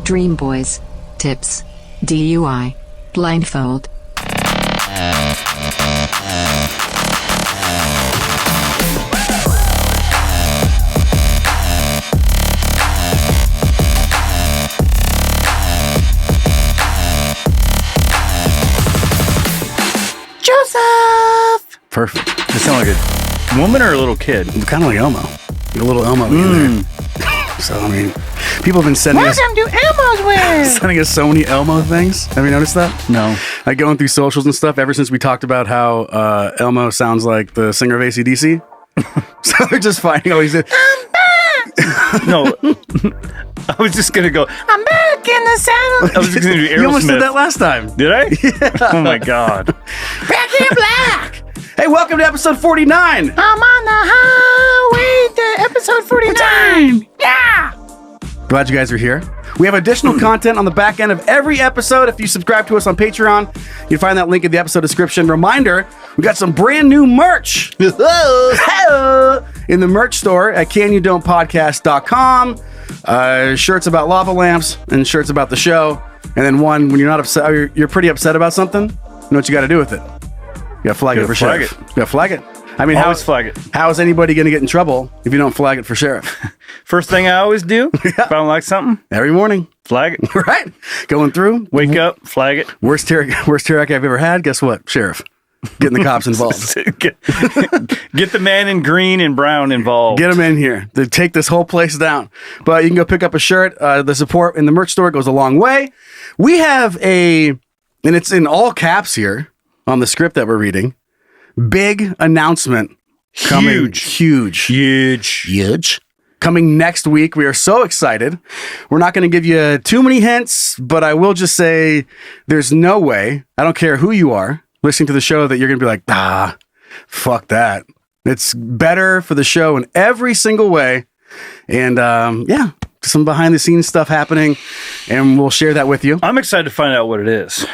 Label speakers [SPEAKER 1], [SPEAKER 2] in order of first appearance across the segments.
[SPEAKER 1] Dreamboys. Tips. DUI. Blindfold.
[SPEAKER 2] Joseph!
[SPEAKER 3] Perfect.
[SPEAKER 2] You sound like a woman or a little kid?
[SPEAKER 3] Kind of like Elmo. A little Elmo in there. So, I mean, people have been sending us
[SPEAKER 2] Elmo's Way!
[SPEAKER 3] sending us so many Elmo things. Have you noticed that?
[SPEAKER 2] No.
[SPEAKER 3] Like going through socials and stuff ever since we talked about how Elmo sounds like the singer of AC/DC. So they're just finding all these...
[SPEAKER 2] I'm back! No. I was just going to go, I'm back in the saddle. I was just going to do Aerosmith.
[SPEAKER 3] You almost did that last time.
[SPEAKER 2] Did I?
[SPEAKER 3] Yeah.
[SPEAKER 2] Oh my God.
[SPEAKER 3] Back in black! Hey, welcome to episode 49.
[SPEAKER 2] I'm on the highway to episode 49. Yeah!
[SPEAKER 3] Glad you guys are here. We have additional content on the back end of every episode. If you subscribe to us on Patreon, you can find that link in the episode description. Reminder, we got some brand new merch in the merch store at canyouDon'tPodcast.com. Shirts about lava lamps and shirts about the show. And then one, when you're not upset, or you're pretty upset about something, you know what you got to do with it? You got to flag it for sheriff. You got to flag it. I mean,
[SPEAKER 2] always flag it.
[SPEAKER 3] How is anybody going to get in trouble if you don't flag it for sheriff?
[SPEAKER 2] First thing I always do, if I don't like something,
[SPEAKER 3] every morning.
[SPEAKER 2] Flag it.
[SPEAKER 3] Right. Going through.
[SPEAKER 2] Wake up, flag it.
[SPEAKER 3] Worst teriyaki I've ever had. Guess what? Sheriff. Getting the cops involved.
[SPEAKER 2] Get the man in green and brown involved.
[SPEAKER 3] Get them in here. They take this whole place down. But you can go pick up a shirt. The support in the merch store goes a long way. We have and it's in all caps here on the script that we're reading. Big announcement coming. Huge. Coming next week. We are so excited. We're not going to give you too many hints, but I will just say there's no way, I don't care who you are, listening to the show, that you're going to be like, fuck that. It's better for the show in every single way. And some behind the scenes stuff happening, and we'll share that with you.
[SPEAKER 2] I'm excited to find out what it is.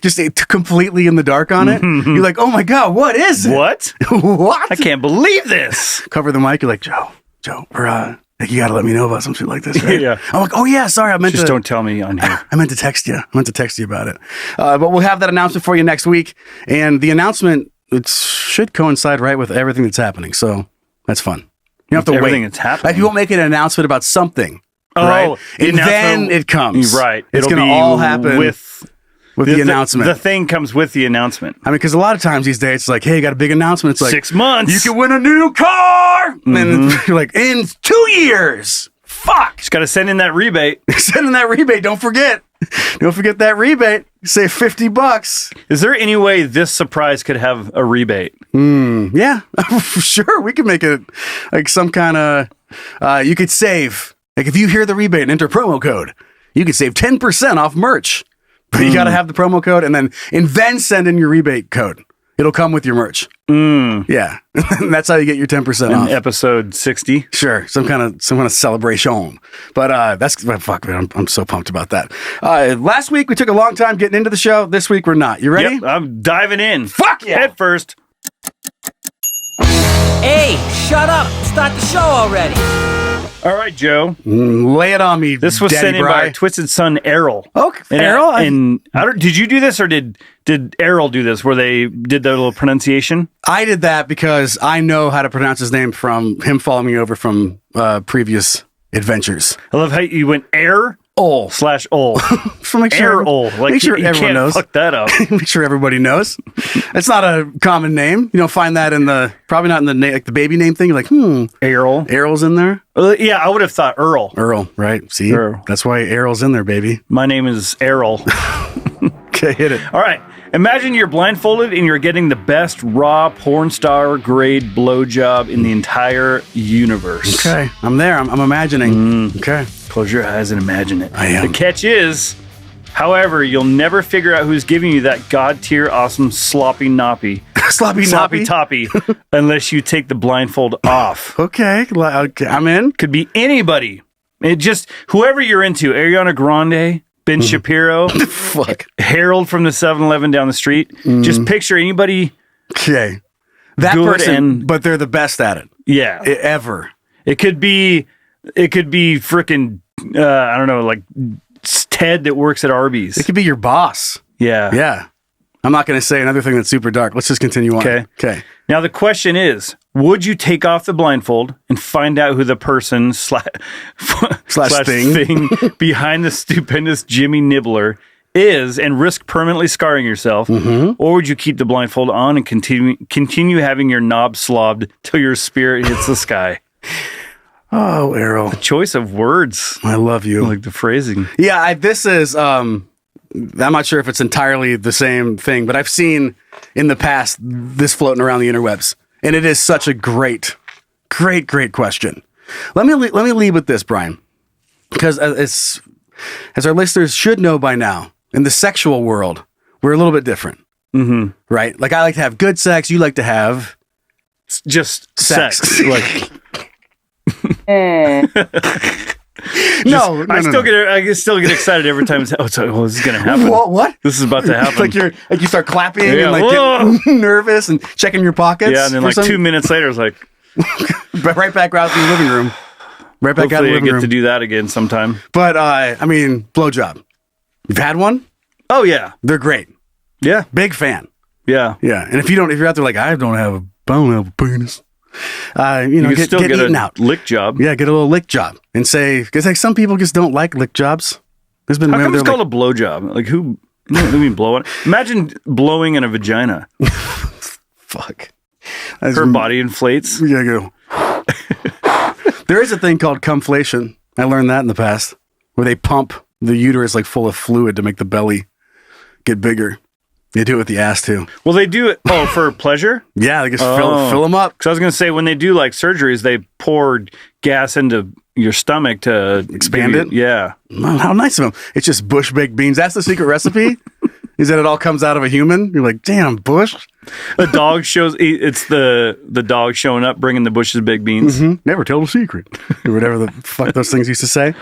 [SPEAKER 3] Just completely in the dark on it. You're like, oh my God, what is it?
[SPEAKER 2] What?
[SPEAKER 3] What?
[SPEAKER 2] I can't believe this.
[SPEAKER 3] Cover the mic. You're like, Joe, we're, you got to let me know about some shit like this, right?
[SPEAKER 2] Yeah.
[SPEAKER 3] I'm like, oh yeah, sorry.
[SPEAKER 2] Just don't tell me on here.
[SPEAKER 3] I meant to text you. about it. But we'll have that announcement for you next week. And the announcement, it should coincide right with everything that's happening. So that's fun. You don't have to
[SPEAKER 2] everything
[SPEAKER 3] wait.
[SPEAKER 2] That's happening.
[SPEAKER 3] Like, you won't make an announcement about something. Right? And then it comes.
[SPEAKER 2] Right.
[SPEAKER 3] It's going to all happen with the announcement.
[SPEAKER 2] The thing comes with the announcement.
[SPEAKER 3] I mean, because a lot of times these days, it's like, hey, you got a big announcement. It's like
[SPEAKER 2] 6 months.
[SPEAKER 3] You can win a new car. And you're like, in 2 years. Fuck.
[SPEAKER 2] Just got to send in that rebate.
[SPEAKER 3] Send in that rebate. Don't forget. Don't forget that rebate. Save $50.
[SPEAKER 2] Is there any way this surprise could have a rebate?
[SPEAKER 3] Yeah, sure. We could make it like some kind of, you could save, like if you hear the rebate and enter promo code, you could save 10% off merch. But you got to have the promo code and then send in your rebate code. It'll come with your merch. Yeah. That's how you get your 10% off.
[SPEAKER 2] Episode 60.
[SPEAKER 3] Sure. Some kind of celebration. But fuck, man, I'm so pumped about that. Last week we took a long time getting into the show. This week we're not. You ready?
[SPEAKER 2] Yep, I'm diving in.
[SPEAKER 3] Fuck yeah.
[SPEAKER 2] Head first.
[SPEAKER 4] Hey, shut up. Start the show already.
[SPEAKER 2] All right, Joe.
[SPEAKER 3] Lay it on me.
[SPEAKER 2] This was
[SPEAKER 3] Daddy
[SPEAKER 2] sent in by Twisted Son Errol.
[SPEAKER 3] Okay,
[SPEAKER 2] Errol. Did you do this, or did Errol do this, where they did their little pronunciation?
[SPEAKER 3] I did that because I know how to pronounce his name from him following me over from previous adventures.
[SPEAKER 2] I love how you went Errol/Ol.
[SPEAKER 3] So make sure
[SPEAKER 2] Like,
[SPEAKER 3] make sure
[SPEAKER 2] you
[SPEAKER 3] everyone
[SPEAKER 2] can't
[SPEAKER 3] knows.
[SPEAKER 2] Fuck that up.
[SPEAKER 3] Make sure everybody knows. It's not a common name. You don't find that probably not in the like the baby name thing. You're like,
[SPEAKER 2] Errol.
[SPEAKER 3] Errol's in there.
[SPEAKER 2] Yeah, I would have thought Earl.
[SPEAKER 3] Earl, right? See,
[SPEAKER 2] Earl.
[SPEAKER 3] That's why Errol's in there, baby.
[SPEAKER 2] My name is Errol.
[SPEAKER 3] Okay, hit it.
[SPEAKER 2] All right. Imagine you're blindfolded and you're getting the best raw porn star grade blowjob in the entire universe.
[SPEAKER 3] Okay, I'm there. I'm imagining. Okay.
[SPEAKER 2] Close your eyes and imagine it.
[SPEAKER 3] I am.
[SPEAKER 2] The catch is, however, you'll never figure out who's giving you that god-tier awesome sloppy noppy.
[SPEAKER 3] sloppy
[SPEAKER 2] toppy unless you take the blindfold off.
[SPEAKER 3] Okay, I'm in.
[SPEAKER 2] Could be anybody. It just, whoever you're into, Ariana Grande, Ben Shapiro,
[SPEAKER 3] Fuck.
[SPEAKER 2] Harold from the 7-Eleven down the street. Just picture anybody.
[SPEAKER 3] Okay. That
[SPEAKER 2] good
[SPEAKER 3] person, but they're the best at it.
[SPEAKER 2] Yeah.
[SPEAKER 3] Ever.
[SPEAKER 2] It could be freaking I don't know, like Ted that works at Arby's.
[SPEAKER 3] It could be your boss.
[SPEAKER 2] Yeah.
[SPEAKER 3] Yeah. I'm not going to say another thing that's super dark. Let's just continue on. Okay.
[SPEAKER 2] Now the question is, would you take off the blindfold and find out who the person slash thing behind the stupendous Jimmy Nibbler is and risk permanently scarring yourself? Or would you keep the blindfold on and continue having your knob slobbed till your spirit hits the sky?
[SPEAKER 3] Oh, Errol.
[SPEAKER 2] The choice of words.
[SPEAKER 3] I love you.
[SPEAKER 2] I like the phrasing.
[SPEAKER 3] Yeah, this is... I'm not sure if it's entirely the same thing, but I've seen in the past this floating around the interwebs, and it is such a great question. Let me lead with this, Brian, because as our listeners should know by now, in the sexual world, we're a little bit different, right? Like I like to have good sex, you like to have
[SPEAKER 2] just sex. Like
[SPEAKER 3] No.
[SPEAKER 2] I still get excited every time. This is going to happen.
[SPEAKER 3] What?
[SPEAKER 2] This is about to happen.
[SPEAKER 3] like you start clapping and like get nervous and checking your pockets.
[SPEAKER 2] Yeah, and then like 2 minutes later, it's like
[SPEAKER 3] right back out to the living room. Right back out to the living room.
[SPEAKER 2] I get to do that again sometime.
[SPEAKER 3] But I mean, blowjob. You've had one?
[SPEAKER 2] Oh yeah,
[SPEAKER 3] they're great.
[SPEAKER 2] Yeah,
[SPEAKER 3] big fan.
[SPEAKER 2] Yeah.
[SPEAKER 3] And if you're out there like I don't have a penis.
[SPEAKER 2] You can still get a lick job.
[SPEAKER 3] Yeah, get a little lick job and say, because like some people just don't like lick jobs.
[SPEAKER 2] There's been how come it's called a blow job? Like who? Let me blow it. Imagine blowing in a vagina.
[SPEAKER 3] Fuck.
[SPEAKER 2] Her body inflates.
[SPEAKER 3] Yeah, go. There is a thing called cumflation. I learned that in the past, where they pump the uterus like full of fluid to make the belly get bigger. They do it with the ass too.
[SPEAKER 2] Well, they do it. Oh, for pleasure?
[SPEAKER 3] Yeah, they just fill them up.
[SPEAKER 2] Because I was going to say, when they do like surgeries, they pour gas into your stomach to
[SPEAKER 3] expand it.
[SPEAKER 2] Yeah.
[SPEAKER 3] Well, how nice of them. It's just bush baked beans. That's the secret recipe. Is that it all comes out of a human? You're like, damn, Bush.
[SPEAKER 2] The dog shows. It's the dog showing up, bringing the Bush's baked beans.
[SPEAKER 3] Never tell the secret, or whatever the fuck those things used to say.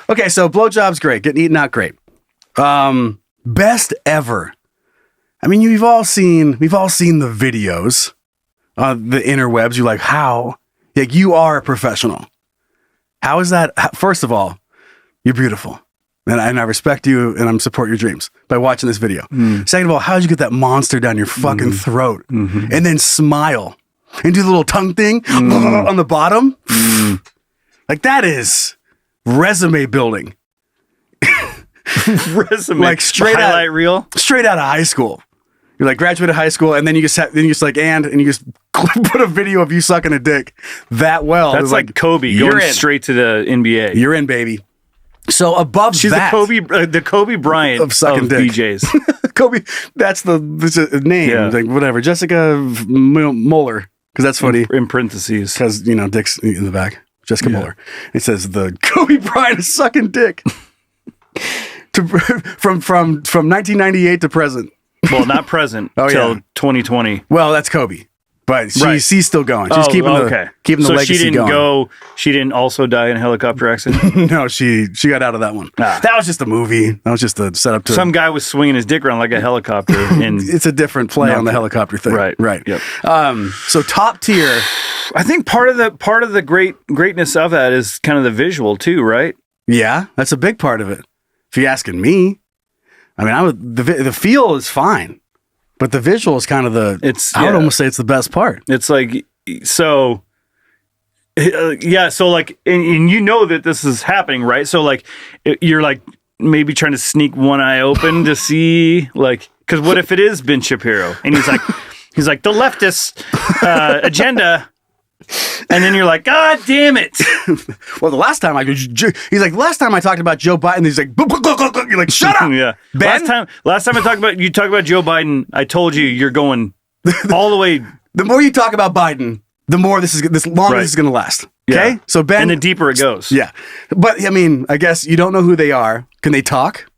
[SPEAKER 3] Okay, so blowjob's great. Getting eaten out, great. Best ever. I mean, we've all seen the videos on the interwebs. You're like, how? Like, you are a professional. How is that? First of all, you're beautiful. And I respect you and I'm support your dreams by watching this video. Second of all, how did you get that monster down your fucking throat and then smile and do the little tongue thing on the bottom? Like, that is resume building.
[SPEAKER 2] Resume.
[SPEAKER 3] Like
[SPEAKER 2] highlight reel?
[SPEAKER 3] Straight out of high school. You're like graduated high school, and then you just put a video of you sucking a dick that well.
[SPEAKER 2] That's like Kobe going straight to the NBA.
[SPEAKER 3] You're in, baby. So above
[SPEAKER 2] she's
[SPEAKER 3] that,
[SPEAKER 2] the Kobe Bryant
[SPEAKER 3] of sucking dick.
[SPEAKER 2] DJs.
[SPEAKER 3] Kobe, that's the name.
[SPEAKER 2] Yeah.
[SPEAKER 3] Like whatever. Jessica Mueller, because that's funny.
[SPEAKER 2] In parentheses,
[SPEAKER 3] because dick's in the back. Jessica Mueller. It says the Kobe Bryant is sucking dick. From 1998 to present.
[SPEAKER 2] Well, not present till 2020.
[SPEAKER 3] Well, that's Kobe, but she's still going. She's keeping the legacy going.
[SPEAKER 2] She didn't also die in a helicopter accident.
[SPEAKER 3] No, she got out of that one. That was just a movie. That was just a setup to
[SPEAKER 2] some guy was swinging his dick around like a helicopter. And
[SPEAKER 3] it's a different play on the helicopter thing. Right.
[SPEAKER 2] Yep.
[SPEAKER 3] So top tier.
[SPEAKER 2] I think part of the greatness of that is kind of the visual too, right?
[SPEAKER 3] Yeah, that's a big part of it. If you're asking me, I mean, the feel is fine, but the visual is kind of I would almost say it's the best part.
[SPEAKER 2] It's like, so, so like, and you know that this is happening, right? So like, you're like maybe trying to sneak one eye open to see, like, because what if it is Ben Shapiro? And he's like, the leftist agenda. And then you're like, God damn it.
[SPEAKER 3] Well, the last time last time I talked about Joe Biden, he's like, you're like, shut up.
[SPEAKER 2] Yeah.
[SPEAKER 3] Ben?
[SPEAKER 2] Last time you talked about Joe Biden, I told you you're going all the way.
[SPEAKER 3] The more you talk about Biden, the more this longer this is going to last. Okay.
[SPEAKER 2] Yeah.
[SPEAKER 3] So Ben,
[SPEAKER 2] and the deeper it goes.
[SPEAKER 3] Yeah. But I mean, I guess you don't know who they are. Can they talk?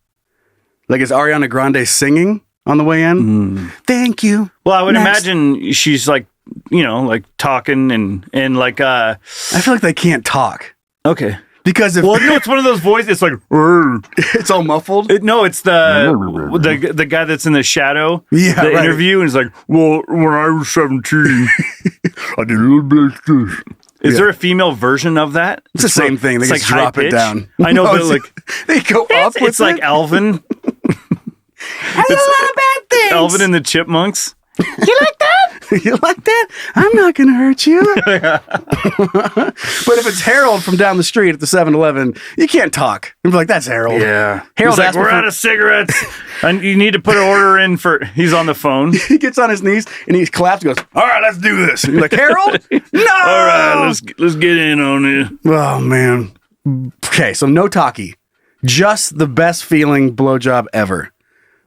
[SPEAKER 3] Like, is Ariana Grande singing on the way in? Thank you.
[SPEAKER 2] Well, I would imagine she's like, like talking and like
[SPEAKER 3] I feel like they can't talk.
[SPEAKER 2] Okay.
[SPEAKER 3] Because
[SPEAKER 2] it's one of those voices. It's like
[SPEAKER 3] it's all muffled.
[SPEAKER 2] It's the guy that's in the shadow.
[SPEAKER 3] Yeah,
[SPEAKER 2] the interview, and it's like, well, when I was 17, I did a little bit of this. Is there a female version of that?
[SPEAKER 3] It's the same thing. They
[SPEAKER 2] It's
[SPEAKER 3] just
[SPEAKER 2] like
[SPEAKER 3] drop
[SPEAKER 2] high
[SPEAKER 3] it
[SPEAKER 2] pitch.
[SPEAKER 3] down.
[SPEAKER 2] I know,
[SPEAKER 3] No,
[SPEAKER 2] but like
[SPEAKER 3] they go up with
[SPEAKER 2] it's like
[SPEAKER 3] it.
[SPEAKER 2] Alvin.
[SPEAKER 3] I do a lot of bad things.
[SPEAKER 2] Alvin and the Chipmunks.
[SPEAKER 3] You like that? You like that? I'm not going to hurt you. But if it's Harold from down the street at the 7-Eleven, you can't talk. You'd be like, that's Harold.
[SPEAKER 2] Yeah.
[SPEAKER 3] Harold
[SPEAKER 2] He's like,
[SPEAKER 3] asked me
[SPEAKER 2] we're
[SPEAKER 3] for-
[SPEAKER 2] out of cigarettes. And you need to put an order in for... He's on the phone.
[SPEAKER 3] He gets on his knees and he claps and goes, all right, let's do this. And you're like, Harold? No!
[SPEAKER 2] All right, let's get in on it.
[SPEAKER 3] Oh, man. Okay, so no talkie. Just the best feeling blowjob ever.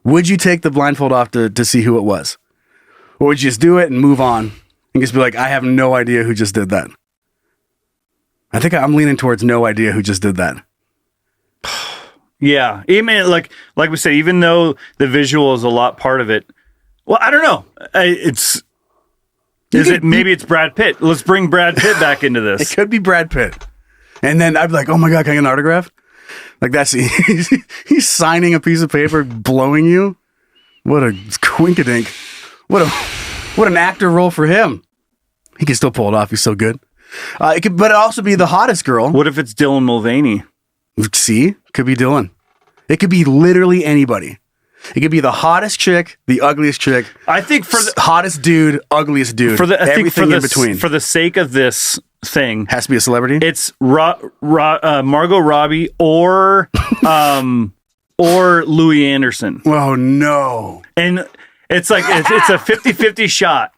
[SPEAKER 3] Would you take the blindfold off to see who it was? Or would you just do it and move on and just be like, I have no idea who just did that? I think I'm leaning towards no idea who just did that.
[SPEAKER 2] Yeah. Even like we said, even though the visual is a lot part of it. Well, I don't know. Maybe it's Brad Pitt. Let's bring Brad Pitt back into
[SPEAKER 3] It
[SPEAKER 2] this.
[SPEAKER 3] could be Brad Pitt. And then I'd be like, oh my God, can I get an autograph? Like that's, he's signing a piece of paper, blowing you. What a quinkadink. What an actor role for him. He can still pull it off. He's so good. But it also be the hottest girl.
[SPEAKER 2] What if it's Dylan Mulvaney?
[SPEAKER 3] See? Could be Dylan. It could be literally anybody. It could be the hottest chick, the ugliest chick.
[SPEAKER 2] I think for the
[SPEAKER 3] hottest dude, ugliest dude. Everything in between.
[SPEAKER 2] For the sake of this thing,
[SPEAKER 3] has to be a celebrity.
[SPEAKER 2] it's Margot Robbie or Louis Anderson.
[SPEAKER 3] Oh no.
[SPEAKER 2] And it's like it's a 50-50 shot.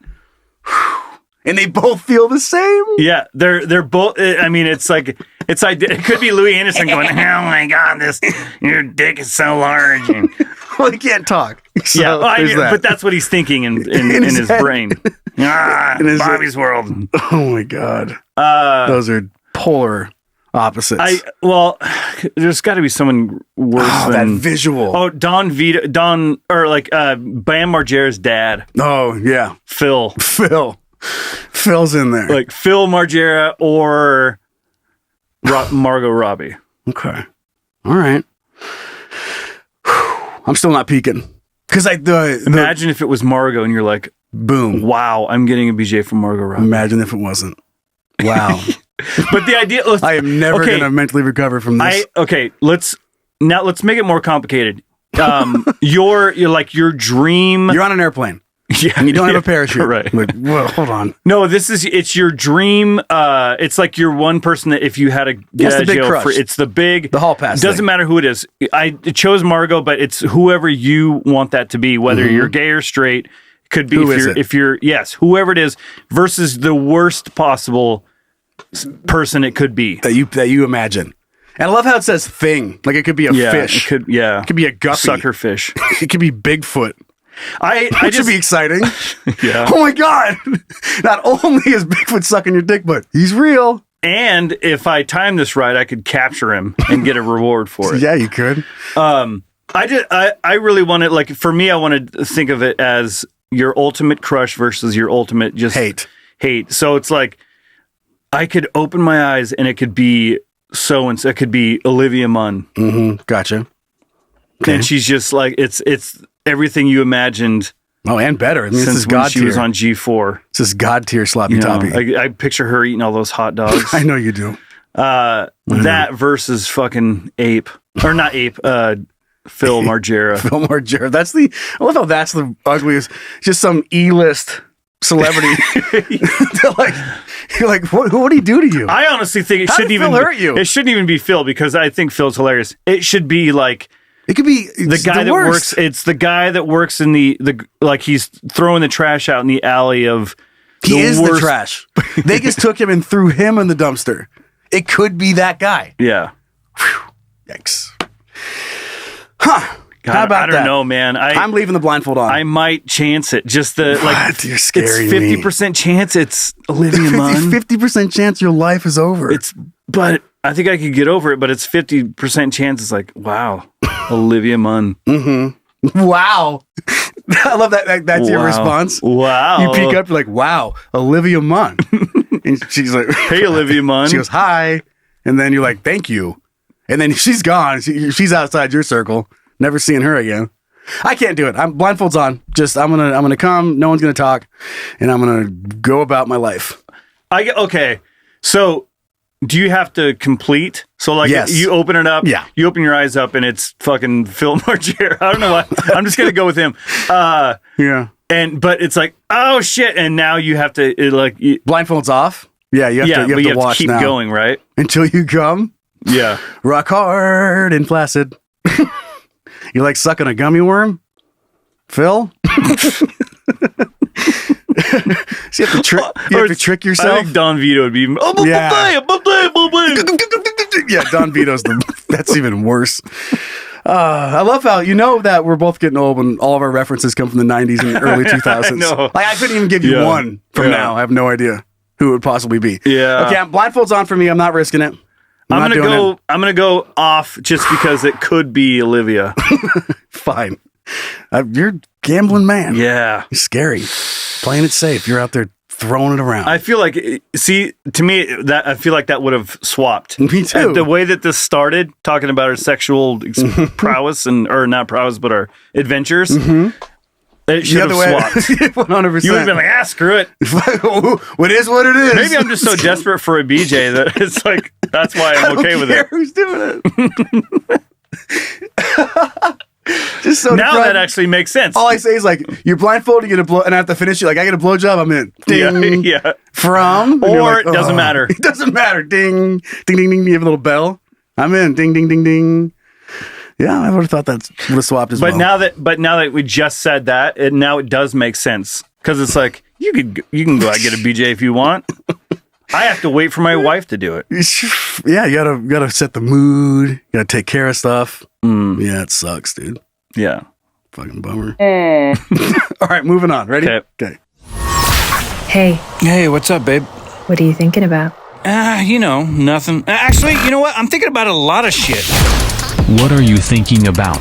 [SPEAKER 3] And they both feel the same.
[SPEAKER 2] Yeah, they're both. I mean, it could be Louis Anderson going, "Oh my God, your dick is so large." And,
[SPEAKER 3] Well, he can't talk. So
[SPEAKER 2] yeah,
[SPEAKER 3] there's that.
[SPEAKER 2] but that's what he's thinking in his
[SPEAKER 3] head.
[SPEAKER 2] brain.
[SPEAKER 3] In his
[SPEAKER 2] Bobby's world.
[SPEAKER 3] Oh my God. Those are polar opposites.
[SPEAKER 2] There's got to be someone worse than
[SPEAKER 3] that visual.
[SPEAKER 2] Oh, Bam Margera's dad.
[SPEAKER 3] Oh yeah.
[SPEAKER 2] Phil.
[SPEAKER 3] Phil's in there.
[SPEAKER 2] Like Phil Margera or Margot Robbie.
[SPEAKER 3] Okay. All right. I'm still not peeking. Because
[SPEAKER 2] Imagine if it was Margot and you're like,
[SPEAKER 3] boom.
[SPEAKER 2] wow, I'm getting a BJ from Margot Robbie.
[SPEAKER 3] Imagine if it wasn't. Wow.
[SPEAKER 2] But the idea...
[SPEAKER 3] I am never going to mentally recover from this.
[SPEAKER 2] Let's make it more complicated. Your dream...
[SPEAKER 3] You're on an airplane.
[SPEAKER 2] Yeah,
[SPEAKER 3] and you don't have a parachute.
[SPEAKER 2] Right.
[SPEAKER 3] Like, well, hold on.
[SPEAKER 2] No, it's your dream. It's like you're one person that if you had to get out of jail for, it's the
[SPEAKER 3] hall pass.
[SPEAKER 2] Doesn't
[SPEAKER 3] thing.
[SPEAKER 2] matter who it is. I chose Margot, but it's whoever you want that to be, whether you're gay or straight. Could be if you're whoever it is versus the worst possible person it could be
[SPEAKER 3] that you imagine. And I love how it says thing. Like it could be a fish.
[SPEAKER 2] It could be
[SPEAKER 3] a guppy.
[SPEAKER 2] Sucker fish.
[SPEAKER 3] It could be Bigfoot.
[SPEAKER 2] Which
[SPEAKER 3] should be exciting.
[SPEAKER 2] Yeah.
[SPEAKER 3] Oh my God. Not only is Bigfoot sucking your dick, but he's real.
[SPEAKER 2] And if I time this right, I could capture him and get a reward for it.
[SPEAKER 3] Yeah, you could.
[SPEAKER 2] I really want to, like, for me, I want to think of it as your ultimate crush versus your ultimate just hate. So it's like, I could open my eyes and it could be so-and-so. It could be Olivia Munn.
[SPEAKER 3] Mm-hmm. Gotcha. Okay.
[SPEAKER 2] And she's just like, it's everything you imamed.
[SPEAKER 3] Oh, and better. I mean,
[SPEAKER 2] since when she was on G4.
[SPEAKER 3] This is God tier sloppy toppy.
[SPEAKER 2] I picture her eating all those hot dogs.
[SPEAKER 3] I know you do.
[SPEAKER 2] That versus fucking Ape. Or not Ape, Phil Margera.
[SPEAKER 3] Phil Margera. I love how that's the ugliest. Just some E-list celebrity. You're like, what do he do to you?
[SPEAKER 2] I honestly think it shouldn't even
[SPEAKER 3] hurt you.
[SPEAKER 2] It shouldn't even be Phil because I think Phil's hilarious. It should be like,
[SPEAKER 3] it could be
[SPEAKER 2] the guy that works. It's the guy that works in the like he's throwing the trash out in the alley of.
[SPEAKER 3] He is the trash. They just took him and threw him in the dumpster. It could be that guy.
[SPEAKER 2] Yeah.
[SPEAKER 3] Whew. Yikes. Huh.
[SPEAKER 2] God,
[SPEAKER 3] How about
[SPEAKER 2] I don't know, man. I'm
[SPEAKER 3] leaving the blindfold on.
[SPEAKER 2] I might chance it. Just
[SPEAKER 3] You're scaring
[SPEAKER 2] me. It's 50% chance it's Olivia Munn.
[SPEAKER 3] 50% chance your life is over.
[SPEAKER 2] But I think I could get over it, but it's 50% chance it's like, wow, Olivia Munn.
[SPEAKER 3] Mm-hmm. Wow. I love that. That's your response.
[SPEAKER 2] Wow.
[SPEAKER 3] You peek up, you're like, wow, Olivia Munn. And she's like,
[SPEAKER 2] hey, Olivia Munn.
[SPEAKER 3] She goes, hi. And then you're like, thank you. And then she's gone. She's outside your circle. Never seeing her again. I can't do it. Blindfold's on. I'm gonna come. No one's gonna talk, and I'm gonna go about my life.
[SPEAKER 2] Okay. So, do you have to complete? So, like,
[SPEAKER 3] Yes.
[SPEAKER 2] you open it up,
[SPEAKER 3] Yeah.
[SPEAKER 2] you open your eyes up, and it's fucking Phil Margera. I don't know why. I'm just gonna go with him.
[SPEAKER 3] Yeah.
[SPEAKER 2] But it's like, oh shit, and now you have to
[SPEAKER 3] Blindfold's off. Yeah, you have to watch
[SPEAKER 2] keep
[SPEAKER 3] now
[SPEAKER 2] going, right?
[SPEAKER 3] until you come.
[SPEAKER 2] Yeah.
[SPEAKER 3] Rock hard and flaccid. You like sucking a gummy worm, Phil? So you have to trick
[SPEAKER 2] I
[SPEAKER 3] yourself.
[SPEAKER 2] think Don Vito would be. Oh,
[SPEAKER 3] Yeah.
[SPEAKER 2] yeah.
[SPEAKER 3] Yeah, Don Vito's that's even worse. I love how you know that we're both getting old when all of our references come from the 90s and early 2000s.
[SPEAKER 2] know.
[SPEAKER 3] Like I couldn't even give you
[SPEAKER 2] Yeah.
[SPEAKER 3] one from
[SPEAKER 2] Yeah.
[SPEAKER 3] now. I have no idea who it would possibly be.
[SPEAKER 2] Yeah.
[SPEAKER 3] Okay, Blindfold's on for me. I'm not risking it.
[SPEAKER 2] I'm
[SPEAKER 3] not doing
[SPEAKER 2] gonna
[SPEAKER 3] it.
[SPEAKER 2] go. I'm gonna go off just because it could be Olivia.
[SPEAKER 3] Fine. You're a gambling man.
[SPEAKER 2] Yeah.
[SPEAKER 3] You're scary. Playing it safe. You're out there throwing it around.
[SPEAKER 2] I feel like, to me, that I feel like that would have swapped.
[SPEAKER 3] Me too.
[SPEAKER 2] The way that this started, talking about our sexual prowess or not prowess, but our adventures, it should have swapped.
[SPEAKER 3] 100%.
[SPEAKER 2] You would have been like, screw it.
[SPEAKER 3] What is what it is.
[SPEAKER 2] Maybe I'm just so desperate for a BJ that it's like, that's why I'm okay with it.
[SPEAKER 3] Who's doing it? Just so
[SPEAKER 2] Now
[SPEAKER 3] deprived.
[SPEAKER 2] that actually makes sense.
[SPEAKER 3] All I say is like, you're blindfolded, you get a blow, and I have to finish it. Like, I get a blowjob, I'm in. Ding.
[SPEAKER 2] Yeah.
[SPEAKER 3] From. And you're
[SPEAKER 2] Or
[SPEAKER 3] like,
[SPEAKER 2] it doesn't matter.
[SPEAKER 3] It doesn't matter. Ding. Ding, ding, ding. You have a little bell. I'm in. Ding, ding, ding, ding. Yeah, I would have thought that would have swapped as
[SPEAKER 2] But
[SPEAKER 3] well.
[SPEAKER 2] now that we just said that, now it does make sense. Because it's like, you can go out and get a BJ if you want. I have to wait for my wife to do it.
[SPEAKER 3] Yeah, you gotta set the mood. You gotta take care of stuff. Yeah, it sucks, dude.
[SPEAKER 2] Yeah.
[SPEAKER 3] Fucking bummer. All right, moving on. Ready? Okay.
[SPEAKER 5] Hey,
[SPEAKER 6] Hey, what's up, babe?
[SPEAKER 5] what are you thinking about?
[SPEAKER 6] Nothing. Actually, you know what? I'm thinking about a lot of shit.
[SPEAKER 7] What are you thinking about?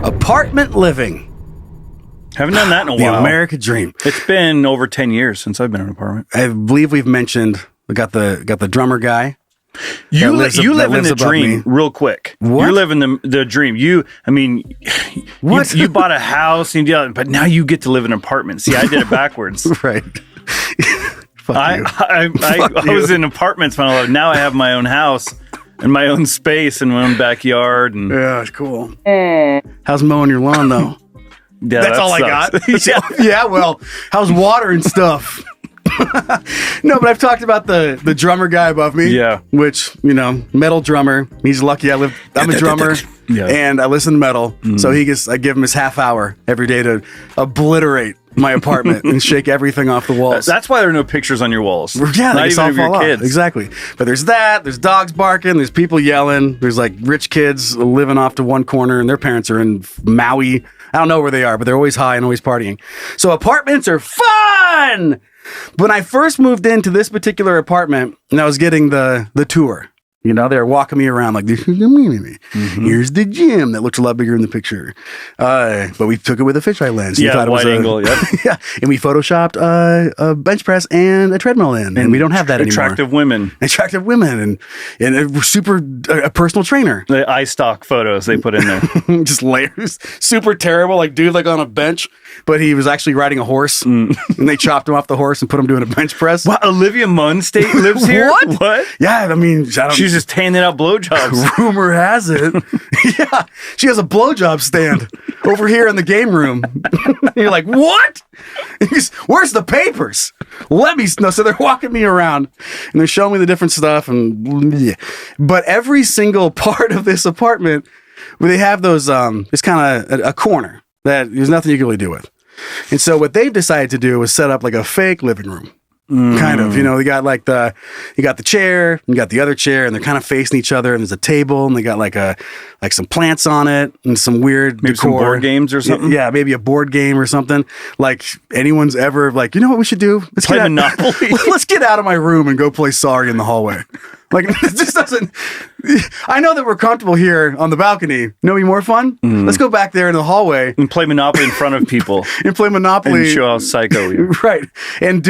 [SPEAKER 3] Apartment living.
[SPEAKER 2] Haven't done that in a
[SPEAKER 3] The
[SPEAKER 2] while.
[SPEAKER 3] American dream.
[SPEAKER 2] It's been over 10 years since I've been in an apartment.
[SPEAKER 3] I believe we've mentioned we got the drummer guy.
[SPEAKER 2] You
[SPEAKER 3] lives
[SPEAKER 2] live in the
[SPEAKER 3] above
[SPEAKER 2] dream
[SPEAKER 3] me.
[SPEAKER 2] real quick.
[SPEAKER 3] What?
[SPEAKER 2] You're living the dream.
[SPEAKER 3] What?
[SPEAKER 2] You bought a house, but now you get to live in an apartment. See, I did it backwards.
[SPEAKER 3] Right. Fuck you.
[SPEAKER 2] I was in apartments when I lived. Now I have my own house and my own space and my own backyard. And
[SPEAKER 3] Yeah, it's cool. How's mowing your lawn though?
[SPEAKER 2] yeah,
[SPEAKER 3] That's
[SPEAKER 2] that
[SPEAKER 3] all
[SPEAKER 2] sucks.
[SPEAKER 3] I got. Yeah, well, how's water and stuff? No, but I've talked about the drummer guy above me.
[SPEAKER 2] Yeah.
[SPEAKER 3] Which, metal drummer. He's lucky I'm a drummer.
[SPEAKER 2] Yeah.
[SPEAKER 3] And I listen to metal. So I give him his half hour every day to obliterate my apartment and shake everything off the walls.
[SPEAKER 2] That's why there are no pictures on your walls.
[SPEAKER 3] Yeah,
[SPEAKER 2] not
[SPEAKER 3] they just all
[SPEAKER 2] even of your
[SPEAKER 3] fall off.
[SPEAKER 2] kids.
[SPEAKER 3] Exactly. But there's that. There's dogs barking. There's people yelling. There's like rich kids living off to one corner, and their parents are in Maui. I don't know where they are, but they're always high and always partying. So apartments are fun. When I first moved into this particular apartment, and I was getting the tour. They were walking me around like, this is the community. Here's the gym that looks a lot bigger in the picture. But we took it with a fisheye lens. You
[SPEAKER 2] Yeah,
[SPEAKER 3] thought it was
[SPEAKER 2] wide angle, yep.
[SPEAKER 3] Yeah, and we photoshopped a bench press and a treadmill in, and we don't have that anymore.
[SPEAKER 2] Attractive women.
[SPEAKER 3] And a super a personal trainer.
[SPEAKER 2] The eye stock photos they put in there.
[SPEAKER 3] Just layers. Super terrible, like dude like on a bench, but he was actually riding a horse, and they chopped him off the horse and put him doing a bench press.
[SPEAKER 2] Wow, Olivia Munn lives here?
[SPEAKER 3] What? Yeah, I mean,
[SPEAKER 2] She's just handing out blowjobs.
[SPEAKER 3] Rumor has it. Yeah, she has a blowjob stand over here in the game room. You're like, what? Where's the papers? Let me know. So they're walking me around and they're showing me the different stuff. But every single part of this apartment, where they have those, it's kind of a corner that there's nothing you can really do with. And so what they've decided to do is set up like a fake living room. Kind of, they got like you got the chair, you got the other chair, and they're kind of facing each other, and there's a table, and they got like some plants on it, and some weird
[SPEAKER 2] Maybe some
[SPEAKER 3] decor.
[SPEAKER 2] board games or something?
[SPEAKER 3] Yeah, maybe a board game or something. Like anyone's ever like, you know what we should do? Let's
[SPEAKER 2] Play
[SPEAKER 3] get out-
[SPEAKER 2] Monopoly.
[SPEAKER 3] Let's get out of my room and go play Sorry in the hallway. Like this doesn't. I know that we're comfortable here on the balcony. No, be more fun. Let's go back there in the hallway
[SPEAKER 2] And play Monopoly in front of people.
[SPEAKER 3] and play Monopoly.
[SPEAKER 2] And show how psycho we are.
[SPEAKER 3] Right. And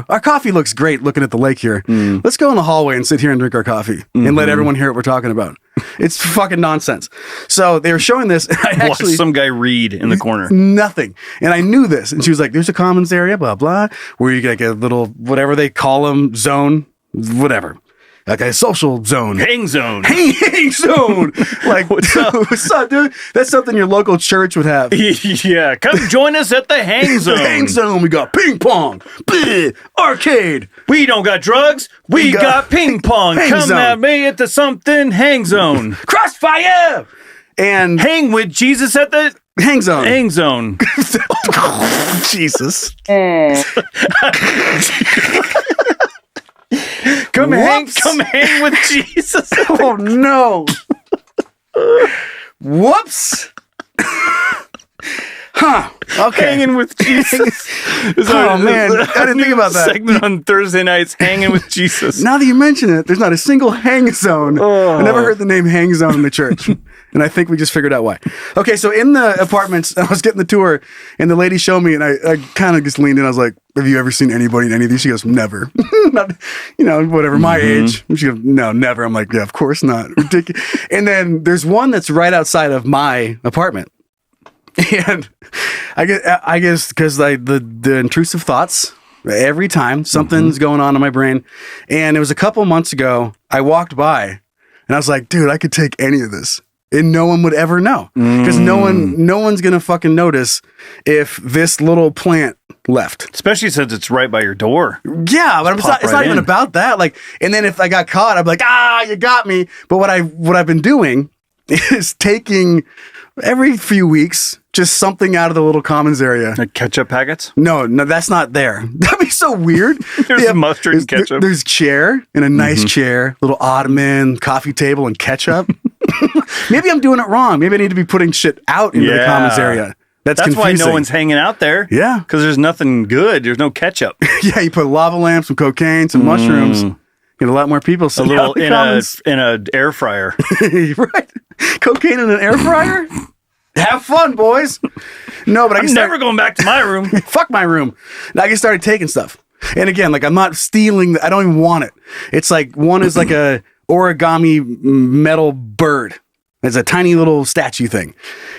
[SPEAKER 3] our coffee looks great looking at the lake here. Let's go in the hallway and sit here and drink our coffee and let everyone hear what we're talking about. It's fucking nonsense. So they were showing this. And I
[SPEAKER 2] Watch
[SPEAKER 3] actually
[SPEAKER 2] some guy read in the corner.
[SPEAKER 3] nothing. And I knew this. And she was like, there's a commons area, blah, blah, where you get like a little, whatever they call them, zone. whatever. Like a social zone.
[SPEAKER 2] Hang zone.
[SPEAKER 3] Hang zone. Like,
[SPEAKER 2] What's up?
[SPEAKER 3] What's up, dude? That's something your local church would have.
[SPEAKER 2] Yeah, come join us at the hang zone.
[SPEAKER 3] The hang zone. We got ping pong, arcade.
[SPEAKER 2] We don't got drugs. We got ping pong.
[SPEAKER 3] Hang
[SPEAKER 2] Come
[SPEAKER 3] zone.
[SPEAKER 2] at me at the something hang zone.
[SPEAKER 3] Crossfire. And
[SPEAKER 2] Hang with Jesus at the
[SPEAKER 3] hang zone.
[SPEAKER 2] hang zone.
[SPEAKER 3] Jesus.
[SPEAKER 2] Come
[SPEAKER 3] Whoops.
[SPEAKER 2] hang with Jesus.
[SPEAKER 3] Oh no. Whoops. Huh. Okay.
[SPEAKER 2] Hanging with Jesus.
[SPEAKER 3] Oh, man. I didn't think about that.
[SPEAKER 2] Segment on Thursday nights, hanging with Jesus.
[SPEAKER 3] Now that you mention it, there's not a single hang zone. I never heard the name hang zone in the church. And I think we just figured out why. Okay, so in the apartments, I was getting the tour, and the lady showed me, and I kind of just leaned in. I was like, have you ever seen anybody in any of these? She goes, never. Not, whatever, my age. And she goes, no, never. I'm like, yeah, of course not. Ridiculous. And then there's one that's right outside of my apartment. And I guess because the intrusive thoughts, every time something's going on in my brain. And it was a couple months ago, I walked by, and I was like, dude, I could take any of this. And no one would ever know, because no one's gonna fucking notice if this little plant left.
[SPEAKER 2] Especially since it's right by your door.
[SPEAKER 3] Yeah, but it's not even about that. Like, and then if I got caught, I'd be like, you got me. But what I've been doing is taking every few weeks just something out of the little commons area.
[SPEAKER 2] Like ketchup packets?
[SPEAKER 3] No, that's not there. That'd be so weird.
[SPEAKER 2] There's mustard and ketchup.
[SPEAKER 3] There's chair and a nice chair, little ottoman, coffee table, and ketchup. Maybe I'm doing it wrong. Maybe I need to be putting shit out into the commons area. That's
[SPEAKER 2] why
[SPEAKER 3] confusing.
[SPEAKER 2] no one's hanging out there.
[SPEAKER 3] Yeah.
[SPEAKER 2] Because there's nothing good. There's no ketchup.
[SPEAKER 3] Yeah, you put lava lamps, some cocaine, some mushrooms. Get a lot more people.
[SPEAKER 2] A little in a air fryer.
[SPEAKER 3] Right. Cocaine in an air fryer? Have fun, boys. No, but
[SPEAKER 2] I'm never going back to my room.
[SPEAKER 3] Fuck my room. Now I just started taking stuff. And again, like, I'm not stealing. I don't even want it. It's like, one is like a origami metal bird. It's a tiny little statue thing.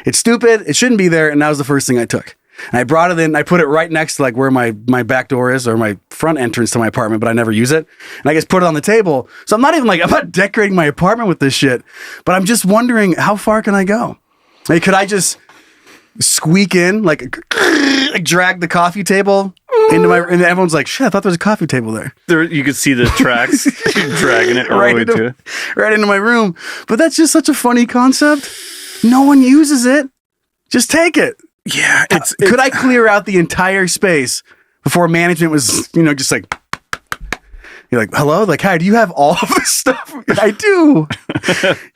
[SPEAKER 3] It's stupid. It shouldn't be there. And that was the first thing I took. And I brought it in. I put it right next to like where my back door is, or my front entrance to my apartment, but I never use it. And I just put it on the table. So I'm not decorating my apartment with this shit, but I'm just wondering, how far can I go? Like, could I just squeak in, like drag the coffee table into my, and everyone's like, shit, I thought there was a coffee table there.
[SPEAKER 2] You could see the tracks dragging it right
[SPEAKER 3] into my room. But that's just such a funny concept. No one uses it. Just take it.
[SPEAKER 2] Yeah.
[SPEAKER 3] Could I clear out the entire space before management was, just like, you're like, hello? Like, hi, do you have all of this stuff? I do.